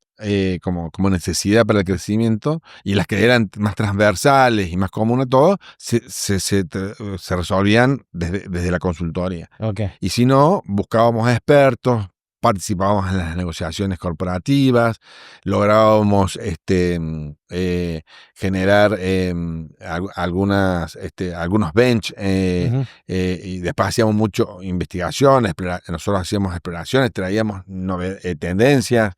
como necesidad para el crecimiento, y las que eran más transversales y más comunes, todo, se resolvían desde la consultoría. Ok. Y si no, buscábamos expertos, participábamos en las negociaciones corporativas, lográbamos generar algunos bench, Ujú. y después hacíamos mucho investigación, nosotros hacíamos exploraciones, traíamos tendencias,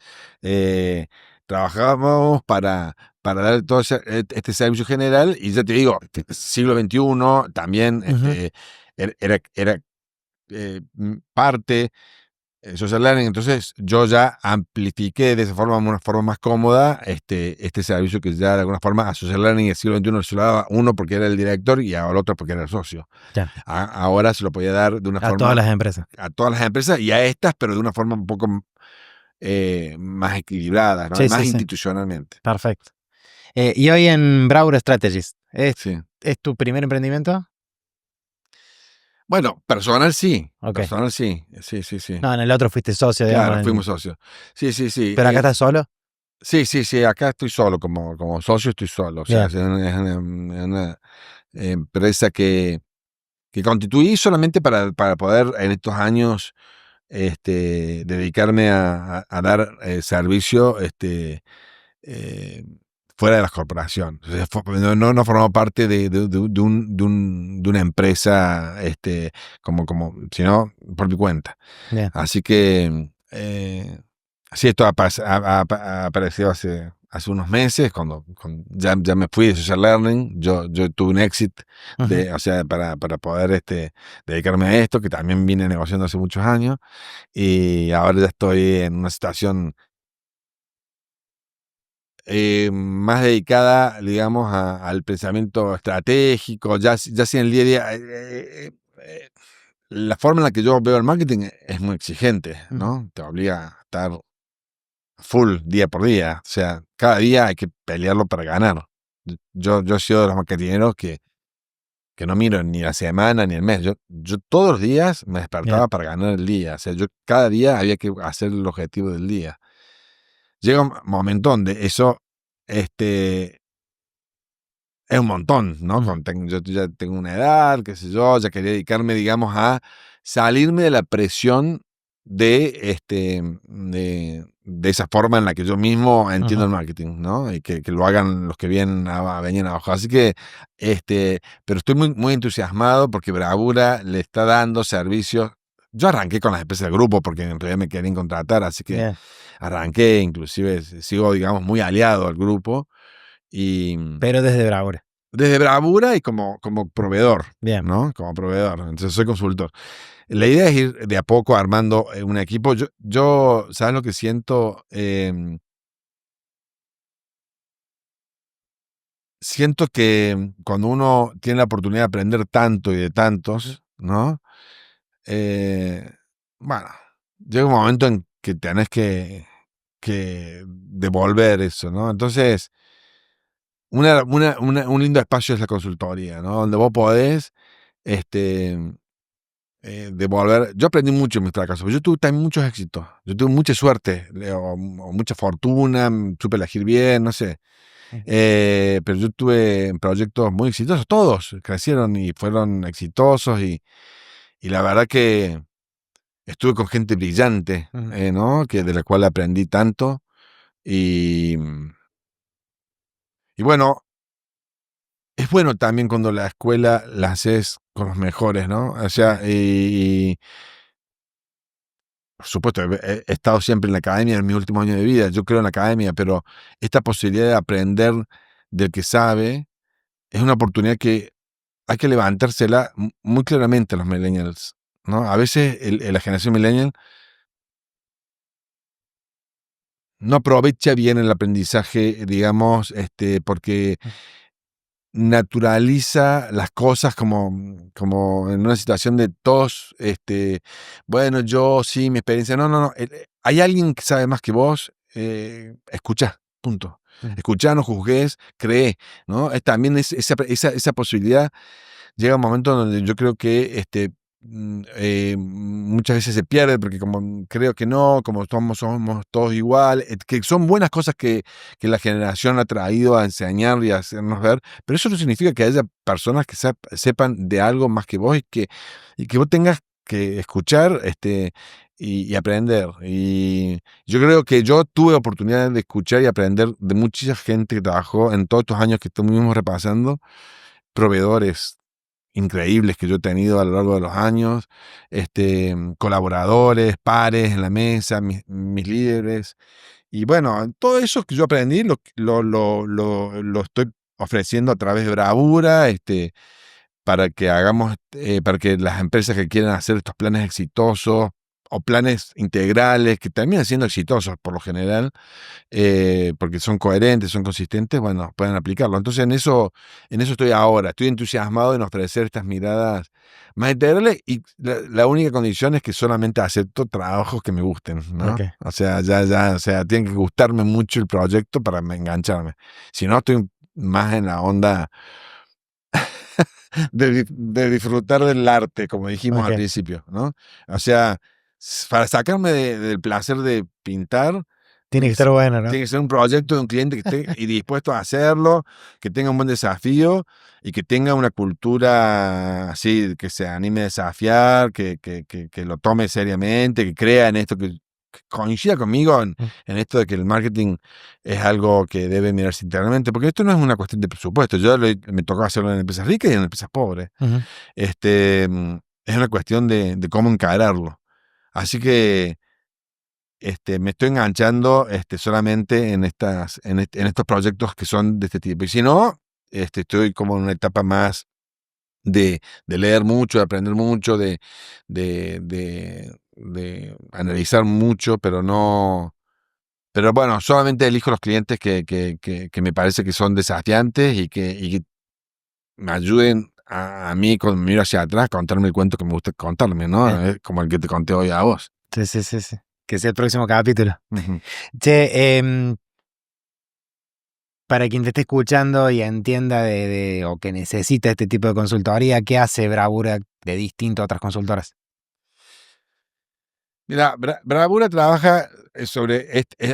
trabajábamos para dar todo este servicio general. Y ya te digo, siglo XXI también Ujú. era parte Social Learning. Entonces yo ya amplifiqué de esa forma, una forma más cómoda, este servicio que ya de alguna forma a Social Learning del siglo XXI se lo daba uno porque era el director y al otro porque era el socio. Ya. Ahora se lo podía dar de una A todas forma las empresas. a todas las empresas y a estas, pero de una forma un poco más equilibrada, ¿no? Sí, Más sí, sí. institucionalmente. Perfecto. Y hoy en Brauer Strategies, Sí. ¿es tu primer emprendimiento? Bueno, personal sí. Ok. Personal sí. Sí, sí, sí. No, en el otro fuiste socio, digamos. Claro, fuimos socios. Sí, sí, sí. Pero acá estás solo. Sí, sí, sí, acá estoy solo, como socio estoy solo. O sea, Bien. es una empresa que constituí solamente para poder en estos años dedicarme a dar servicio eh, fuera de las corporaciones. O sea, no formaba parte de una empresa sino por mi cuenta. Bien. Así que sí, esto ha aparecido hace unos meses, cuando ya me fui de Social Learning, yo tuve un exit o sea, para poder dedicarme a esto, que también vine negociando hace muchos años, y ahora ya estoy en una situación más dedicada, digamos, al pensamiento estratégico, ya sea en el día a día. La forma en la que yo veo el marketing es muy exigente, ¿no? Te obliga a estar full día por día. O sea, cada día hay que pelearlo para ganar. Yo he sido de los marketineros que no miro ni la semana ni el mes. Yo todos los días me despertaba para ganar el día. O sea, yo cada día había que hacer el objetivo del día. Llega un momento donde eso es un montón, ¿no? Yo ya tengo una edad, qué sé yo, ya quería dedicarme, digamos, a salirme de la presión de esa forma en la que yo mismo entiendo el marketing, ¿no? Y que lo hagan los que venían abajo. Así que, pero estoy muy, muy entusiasmado porque Bravura le está dando servicios. Yo arranqué con las empresas del grupo porque en realidad me querían contratar, así que arranqué, inclusive sigo, digamos, muy aliado al grupo. Pero desde Bravura. Desde Bravura y como proveedor, Bien. ¿no? Como proveedor. Entonces soy consultor. La idea es ir de a poco armando un equipo. Yo ¿sabes lo que siento? Siento que cuando uno tiene la oportunidad de aprender tanto y de tantos, ¿no? Bueno, llega un momento en que tenés que devolver eso, ¿no? Entonces, un lindo espacio es la consultoría, ¿no? Donde vos podés devolver. Yo aprendí mucho en mis fracasos. Yo tuve también muchos éxitos. Yo tuve mucha suerte o mucha fortuna, supe elegir bien, no sé. Pero yo tuve proyectos muy exitosos. Todos crecieron y fueron exitosos y la verdad que estuve con gente brillante, ¿no? De la cual aprendí tanto y bueno, es bueno también cuando la escuela la haces con los mejores, ¿no? O sea, y por supuesto, he estado siempre en la academia en mi último año de vida. Yo creo en la academia, pero esta posibilidad de aprender del que sabe es una oportunidad que hay que levantársela muy claramente a los millennials, ¿no? A veces la generación millennial no aprovecha bien el aprendizaje, digamos, porque naturaliza las cosas como en una situación de todos, bueno, yo sí, mi experiencia. No. Hay alguien que sabe más que vos, escuchá, punto. Escuchá, no juzgues, cree, ¿no? También esa posibilidad. Llega un momento donde yo creo que muchas veces se pierde porque como creo que no, como somos todos igual, que son buenas cosas que la generación ha traído a enseñar y a hacernos ver, pero eso no significa que haya personas que sepan de algo más que vos y que vos tengas que escuchar y aprender. Y yo creo que yo tuve oportunidad de escuchar y aprender de mucha gente que trabajó en todos estos años que estuvimos repasando, proveedores increíbles que yo he tenido a lo largo de los años, colaboradores, pares en la mesa, mis líderes. Y bueno, todo eso que yo aprendí lo estoy ofreciendo a través de Bravura, para que hagamos, para que las empresas que quieran hacer estos planes exitosos o planes integrales que terminan siendo exitosos por lo general, porque son coherentes, son consistentes, bueno, pueden aplicarlo. Entonces en eso estoy ahora. Estoy entusiasmado en ofrecer estas miradas más integrales y la única condición es que solamente acepto trabajos que me gusten, ¿no? Okay. O sea, o sea, tiene que gustarme mucho el proyecto para engancharme. Si no, estoy más en la onda de disfrutar del arte, como dijimos al principio, ¿no? O sea, para sacarme del placer de pintar, Tiene que estar bueno, ¿no? tiene que ser un proyecto de un cliente que esté y dispuesto a hacerlo, que tenga un buen desafío y que tenga una cultura así, que se anime a desafiar, que lo tome seriamente, que crea en esto, que coincida conmigo en esto de que el marketing es algo que debe mirarse internamente, porque esto no es una cuestión de presupuesto. Me tocó hacerlo en empresas ricas y en empresas pobres. Es una cuestión de cómo encararlo. Así que me estoy enganchando solamente en estos proyectos que son de este tipo. Y si no, estoy como en una etapa más de leer mucho, de aprender mucho, de analizar mucho, pero bueno, solamente elijo los clientes que me parece que son desafiantes y que me ayuden a mí, cuando me miro hacia atrás, contarme el cuento que me gusta contarme, ¿no? Es como el que te conté hoy a vos. Sí, sí, sí, sí. Que sea el próximo capítulo. Ujú. Che, para quien te esté escuchando y entienda o que necesita este tipo de consultoría, ¿qué hace Bravura de distinto a otras consultoras? Mira, Bravura trabaja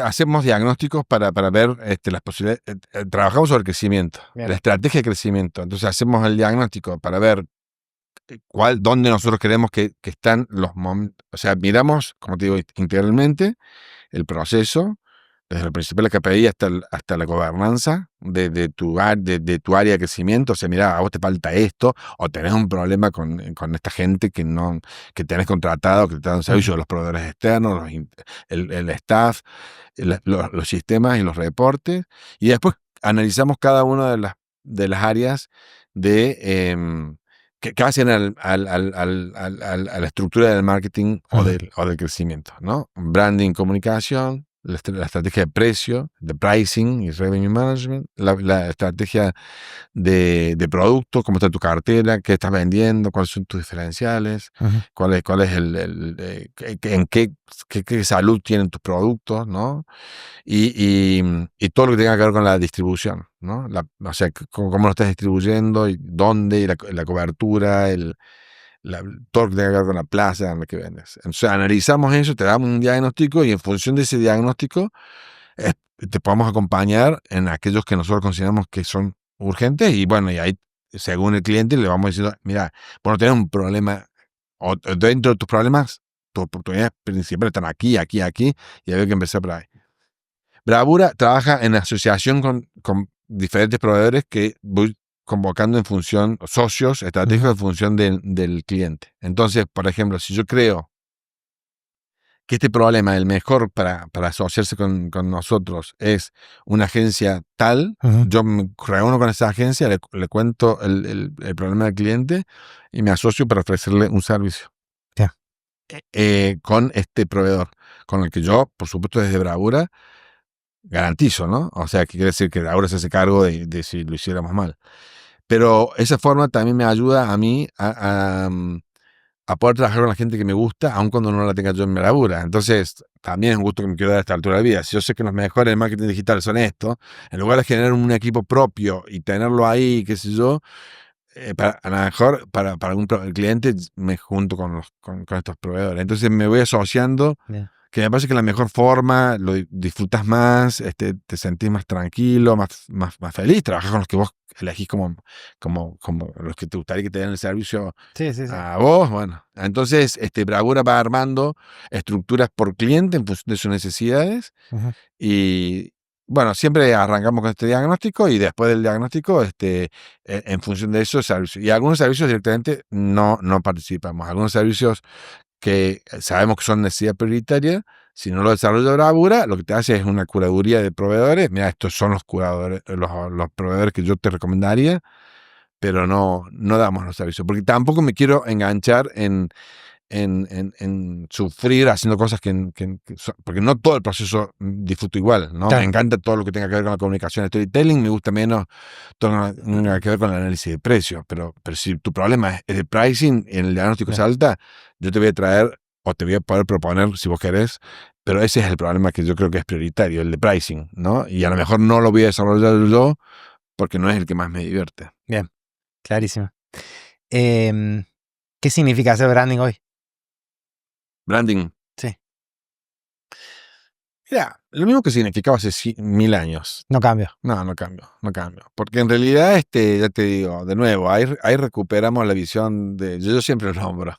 hacemos diagnósticos para ver las posibilidades, trabajamos sobre crecimiento, Bien. la estrategia de crecimiento. Entonces hacemos el diagnóstico para ver dónde nosotros creemos que están los momentos. O sea, miramos, como te digo, integralmente el proceso, desde la principal KPI hasta la gobernanza de tu área de crecimiento. O sea, mira, a vos te falta esto, o tenés un problema con esta gente que tenés contratado, que te dan servicio, los proveedores externos, el staff, los sistemas y los reportes. Y después analizamos cada una de las áreas que hacen a la estructura del marketing o del crecimiento, ¿no? Branding, comunicación, la estrategia de precio, de pricing y revenue management, la estrategia de producto, cómo está tu cartera, qué estás vendiendo, cuáles son tus diferenciales, cuál es en qué salud tienen tus productos, ¿no? Y todo lo que tenga que ver con la distribución, ¿no? O sea, cómo lo estás distribuyendo, y dónde, y la cobertura, todo lo que tenga que ver con la plaza en la que vendes. Entonces analizamos eso, te damos un diagnóstico y en función de ese diagnóstico te podemos acompañar en aquellos que nosotros consideramos que son urgentes, y bueno, y ahí según el cliente le vamos diciendo, mira, bueno, tenés un problema, o dentro de tus problemas, tus oportunidades principales están aquí, aquí, aquí, y hay que empezar por ahí. Bravura trabaja en asociación con diferentes proveedores que voy convocando en función, socios estratégicos en función del cliente. Entonces, por ejemplo, si yo creo que este problema, el mejor para asociarse con nosotros, es una agencia tal, yo me reúno con esa agencia, le cuento el problema del cliente y me asocio para ofrecerle un servicio. Ya. Con este proveedor, con el que yo, por supuesto, desde Bravura, garantizo, ¿no? O sea, que quiere decir que ahora se hace cargo de si lo hiciéramos mal. Pero esa forma también me ayuda a mí a poder trabajar con la gente que me gusta, aun cuando no la tenga yo en mi labura. Entonces, también es un gusto que me quiero dar a esta altura de la vida. Si yo sé que los mejores en marketing digital son estos, en lugar de generar un equipo propio y tenerlo ahí, qué sé yo, a lo mejor para algún cliente me junto con estos proveedores. Entonces me voy asociando, que me parece que la mejor forma, lo disfrutas más, te sentís más tranquilo, más feliz, trabajas con los que vos elegís como los que te gustaría que te den el servicio a vos. Bueno, entonces Bravura va armando estructuras por cliente en función de sus necesidades. Y bueno, siempre arrancamos con este diagnóstico y después del diagnóstico, en función de eso, servicios. Y algunos servicios directamente no participamos. Algunos servicios que sabemos que son necesidad prioritaria, si no lo desarrolla Bravura, lo que te hace es una curaduría de proveedores. Mira, estos son los curadores, los proveedores que yo te recomendaría, pero no damos los servicios, porque tampoco me quiero enganchar en sufrir haciendo cosas porque no todo el proceso disfruto igual, ¿no? Claro. Me encanta todo lo que tenga que ver con la comunicación, storytelling, me gusta menos todo lo que tenga que ver con el análisis de precios, pero si tu problema es de pricing y en el diagnóstico es alta, yo te voy a traer o te voy a poder proponer si vos querés, pero ese es el problema que yo creo que es prioritario, el de pricing, ¿no? Y a lo mejor no lo voy a desarrollar yo porque no es el que más me divierte. Bien, clarísimo. ¿Qué significa hacer branding hoy? Branding. Sí. Mira, lo mismo que significaba hace 1000 años. No cambia. No cambio. Porque en realidad, ya te digo, de nuevo, ahí recuperamos la visión de. Yo siempre lo nombro.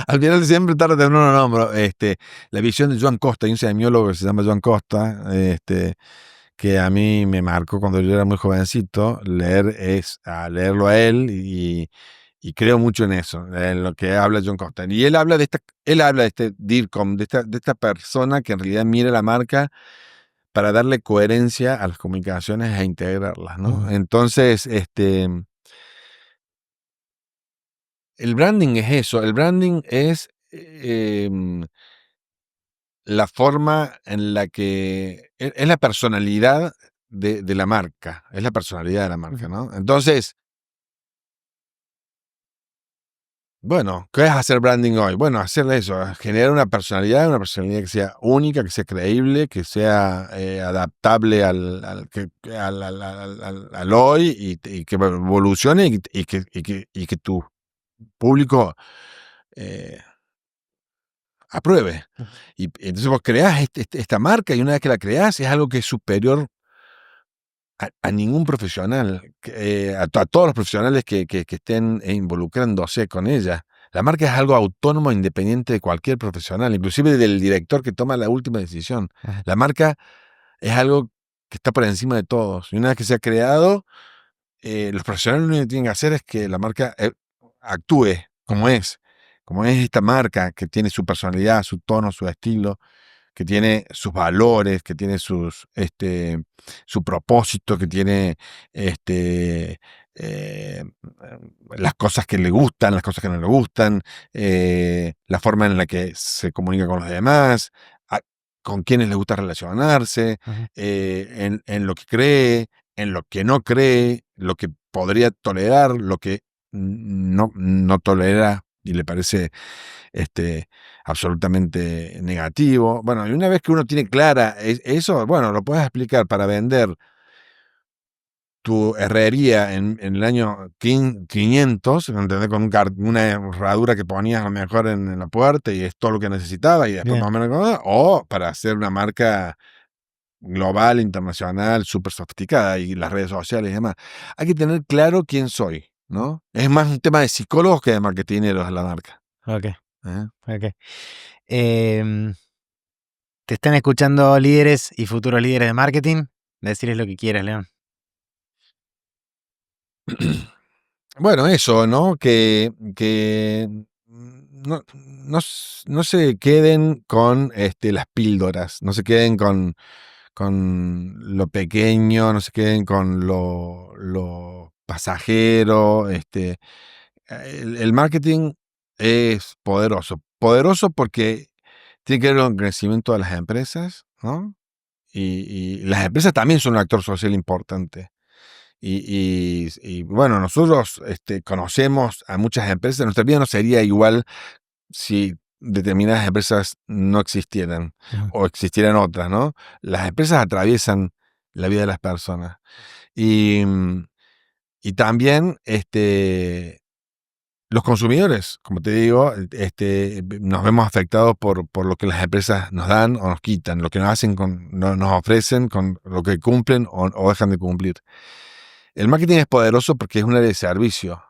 Al final siempre tarde o temprano lo nombro. La visión de Joan Costa, hay un semiólogo que se llama Joan Costa, que a mí me marcó cuando yo era muy jovencito. Leerlo a él Y creo mucho en eso, en lo que habla John Koster. Y él habla de este DIRCOM, de esta persona que en realidad mira la marca para darle coherencia a las comunicaciones e integrarlas, ¿no? Ujú. Entonces, el branding es eso, el branding es la forma en la que es la personalidad de la marca, es la personalidad de la marca, Ujú. ¿no? Entonces, bueno, ¿qué es hacer branding hoy? Bueno, hacer eso, generar una personalidad que sea única, que sea creíble, que sea adaptable al hoy y que evolucione y que tu público eh, apruebe. Ujú. Y entonces vos creás esta marca y una vez que la creás es algo que es superior a ningún profesional, a todos los profesionales que estén involucrándose con ella. La marca es algo autónomo, independiente de cualquier profesional, inclusive del director que toma la última decisión. Ajá. La marca es algo que está por encima de todos. Y una vez que se ha creado, los profesionales lo único que tienen que hacer es que la marca actúe como es esta marca que tiene su personalidad, su tono, su estilo, que tiene sus valores, que tiene su propósito, que tiene este, eh, las cosas que le gustan, las cosas que no le gustan, la forma en la que se comunica con los demás, a- con quienes le gusta relacionarse, Ajá. en lo que cree, en lo que no cree, lo que podría tolerar, lo que no tolera y le parece este, absolutamente negativo. Bueno, y una vez que uno tiene clara eso, bueno, lo puedes explicar para vender tu herrería en el año 500, ¿entendés? Con una herradura que ponías a lo mejor en la puerta y es todo lo que necesitaba y después más Bien. o menos, o para hacer una marca global, internacional, súper sofisticada y las redes sociales y demás. Hay que tener claro quién soy, ¿no? Es más un tema de psicólogos que de marketineros la marca. Ok, ¿Eh? ok. Em, Te están escuchando líderes y futuros líderes de marketing. Decirles lo que quieras, León. Bueno, eso, ¿no? Que no se queden con las píldoras, no se queden con lo pequeño, no se queden con lo pasajero. El marketing es poderoso. Poderoso porque tiene que ver con el crecimiento de las empresas, ¿no? Y las empresas también son un actor social importante. Y bueno, nosotros conocemos a muchas empresas. Nuestra vida no sería igual si determinadas empresas no existieran Ujú. o existieran otras, ¿no? Las empresas atraviesan la vida de las personas. Y, y también los consumidores, como te digo, nos vemos afectados por lo que las empresas nos dan o nos quitan, lo que nos hacen nos ofrecen con lo que cumplen o dejan de cumplir. El marketing es poderoso porque es un área de servicio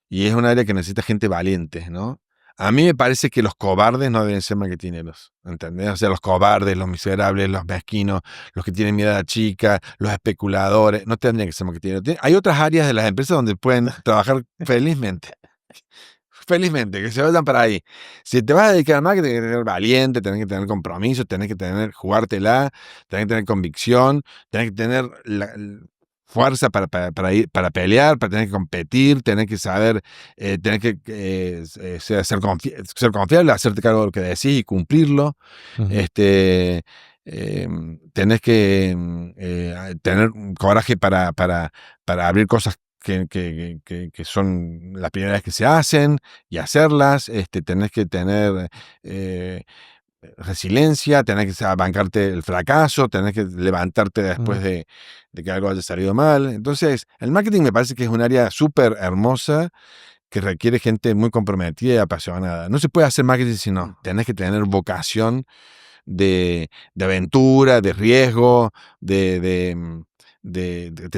y es un área que necesita gente valiente, ¿no? A mí me parece que los cobardes no deben ser marketineros, ¿entendés? O sea, los cobardes, los miserables, los mezquinos, los que tienen miedo a la chica, los especuladores, no tendrían que ser marketineros. Hay otras áreas de las empresas donde pueden trabajar felizmente. Felizmente, que se vayan para ahí. Si te vas a dedicar al marketing, tienes que ser valiente, tenés que tener compromiso, tenés que jugártela, tenés que tener convicción, tenés que tener fuerza para ir, para pelear, para tener que competir, tenés que saber, tenés que ser confiable, hacerte cargo de lo que decís y cumplirlo. Ujú. Este, tenés que tener un coraje para abrir cosas que son las primeras vez que se hacen y hacerlas. Tenés que tener resiliencia, tenés que bancarte el fracaso, tenés que levantarte después Ujú. de que algo haya salido mal. Entonces, el marketing me parece que es un área súper hermosa que requiere gente muy comprometida y apasionada. No se puede hacer marketing si no. Tenés que tener vocación de aventura, de riesgo, te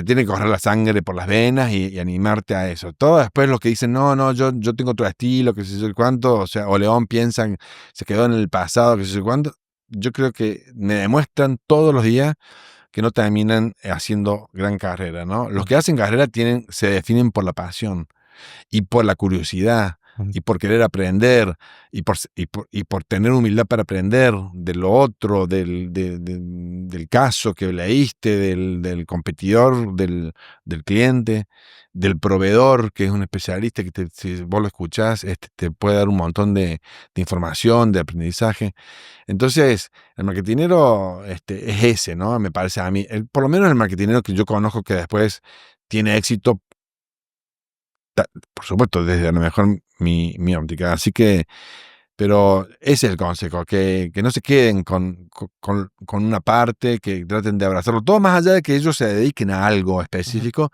tiene que correr la sangre por las venas y animarte a eso. Todo después los que dicen, no, yo tengo otro estilo, que sé yo cuánto, o sea, o León piensan, se quedó en el pasado, que sé yo cuánto. Yo creo que me demuestran todos los días que no terminan haciendo gran carrera, ¿no? Los Ujú. que hacen carrera se definen por la pasión. y por la curiosidad, y por querer aprender, y por tener humildad para aprender de lo otro, del caso que leíste, del competidor, del cliente, del proveedor, que es un especialista que si vos lo escuchás, te puede dar un montón de información, de aprendizaje. Entonces, el marketinero es ese, ¿no? Me parece a mí, por lo menos el marketinero que yo conozco que después tiene éxito, por supuesto, desde a lo mejor mi óptica. Así que, pero ese es el consejo, que no se queden con una parte, que traten de abrazarlo todo, más allá de que ellos se dediquen a algo específico,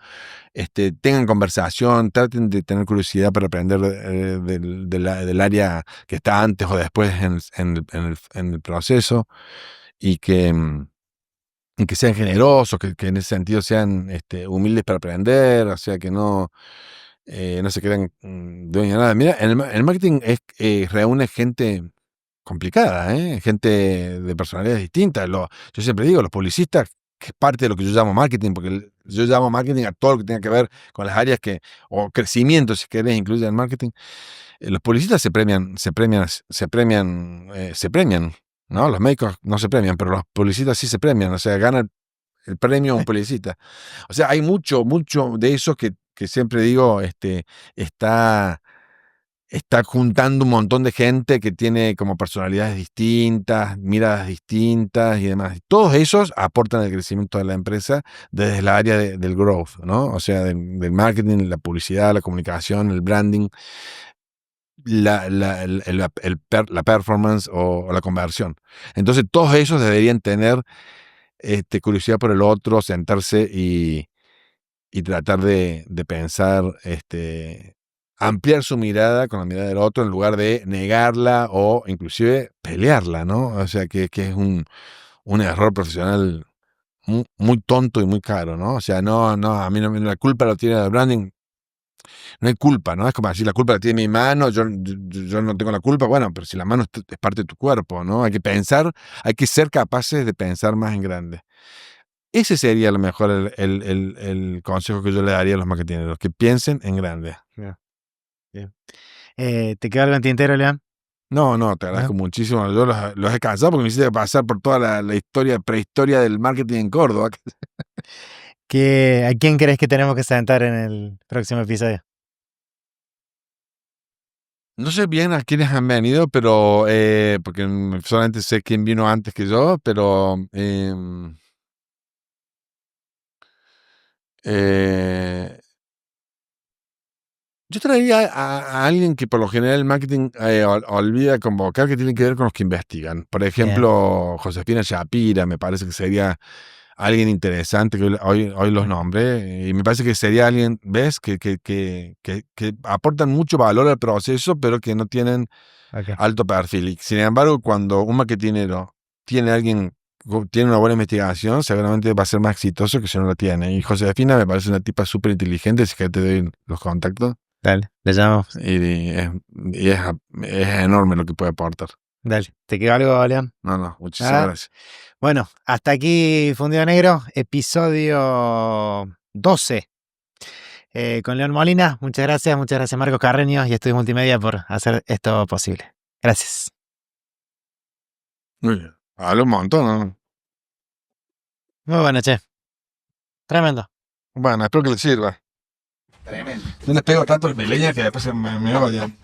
tengan conversación, traten de tener curiosidad para aprender del área que está antes o después en el proceso, y que sean generosos, que en ese sentido sean humildes para aprender, o sea, que no se quedan dueños de nada. Mira, el marketing reúne gente complicada, gente de personalidades distintas. Yo siempre digo, los publicistas, que es parte de lo que yo llamo marketing, porque yo llamo marketing a todo lo que tenga que ver con las áreas o crecimiento, si querés, incluye el marketing. Los publicistas se premian, ¿no? Los médicos no se premian, pero los publicistas sí se premian, o sea, gana el premio a un publicista. O sea, hay mucho de eso que siempre digo, está juntando un montón de gente que tiene como personalidades distintas, miradas distintas y demás. Todos esos aportan al crecimiento de la empresa desde el área del growth, ¿no? O sea, del marketing, la publicidad, la comunicación, el branding, la performance o la conversión. Entonces, todos esos deberían tener curiosidad por el otro, sentarse y tratar de pensar, ampliar su mirada con la mirada del otro en lugar de negarla o inclusive pelearla, ¿no? O sea, que es un error profesional muy, muy tonto y muy caro, ¿no? O sea, no, a mí no, la culpa lo tiene el branding. No hay culpa, ¿no? Es como decir, la culpa la tiene mi mano, yo no tengo la culpa. Bueno, pero si la mano es parte de tu cuerpo, ¿no? Hay que pensar, hay que ser capaces de pensar más en grande. Ese sería a lo mejor el consejo que yo le daría a los marketineros, que piensen en grande. Bien. ¿Te queda algo en tintero, León? No, te agradezco muchísimo. Yo los he cansado porque me hiciste pasar por toda la prehistoria del marketing en Córdoba. ¿A quién crees que tenemos que sentar en el próximo episodio? No sé bien a quiénes han venido, pero porque solamente sé quién vino antes que yo, pero yo traería a alguien que por lo general el marketing olvida convocar, que tiene que ver con los que investigan. Por ejemplo, Josefina Shapira, me parece que sería alguien interesante, que hoy los nombré, y me parece que sería alguien, ¿ves? Que aportan mucho valor al proceso, pero que no tienen alto perfil. Y sin embargo, cuando un marketinero tiene una buena investigación, seguramente va a ser más exitoso que si no lo tiene. Y Josefina me parece una tipa súper inteligente, así que te doy los contactos. Dale, le llamamos. Y es enorme lo que puede aportar. Dale, ¿te quedó algo, León? No, muchísimas gracias. Bueno, hasta aquí Fundido Negro, episodio 12. Con León Molina, muchas gracias Marcos Carreño y Estudio Multimedia por hacer esto posible. Gracias. Muy bien. Hablo un montón, ¿no? Muy buena, che. Tremendo. Bueno, espero que les sirva. Tremendo. No les pego tanto el leña que después me odian.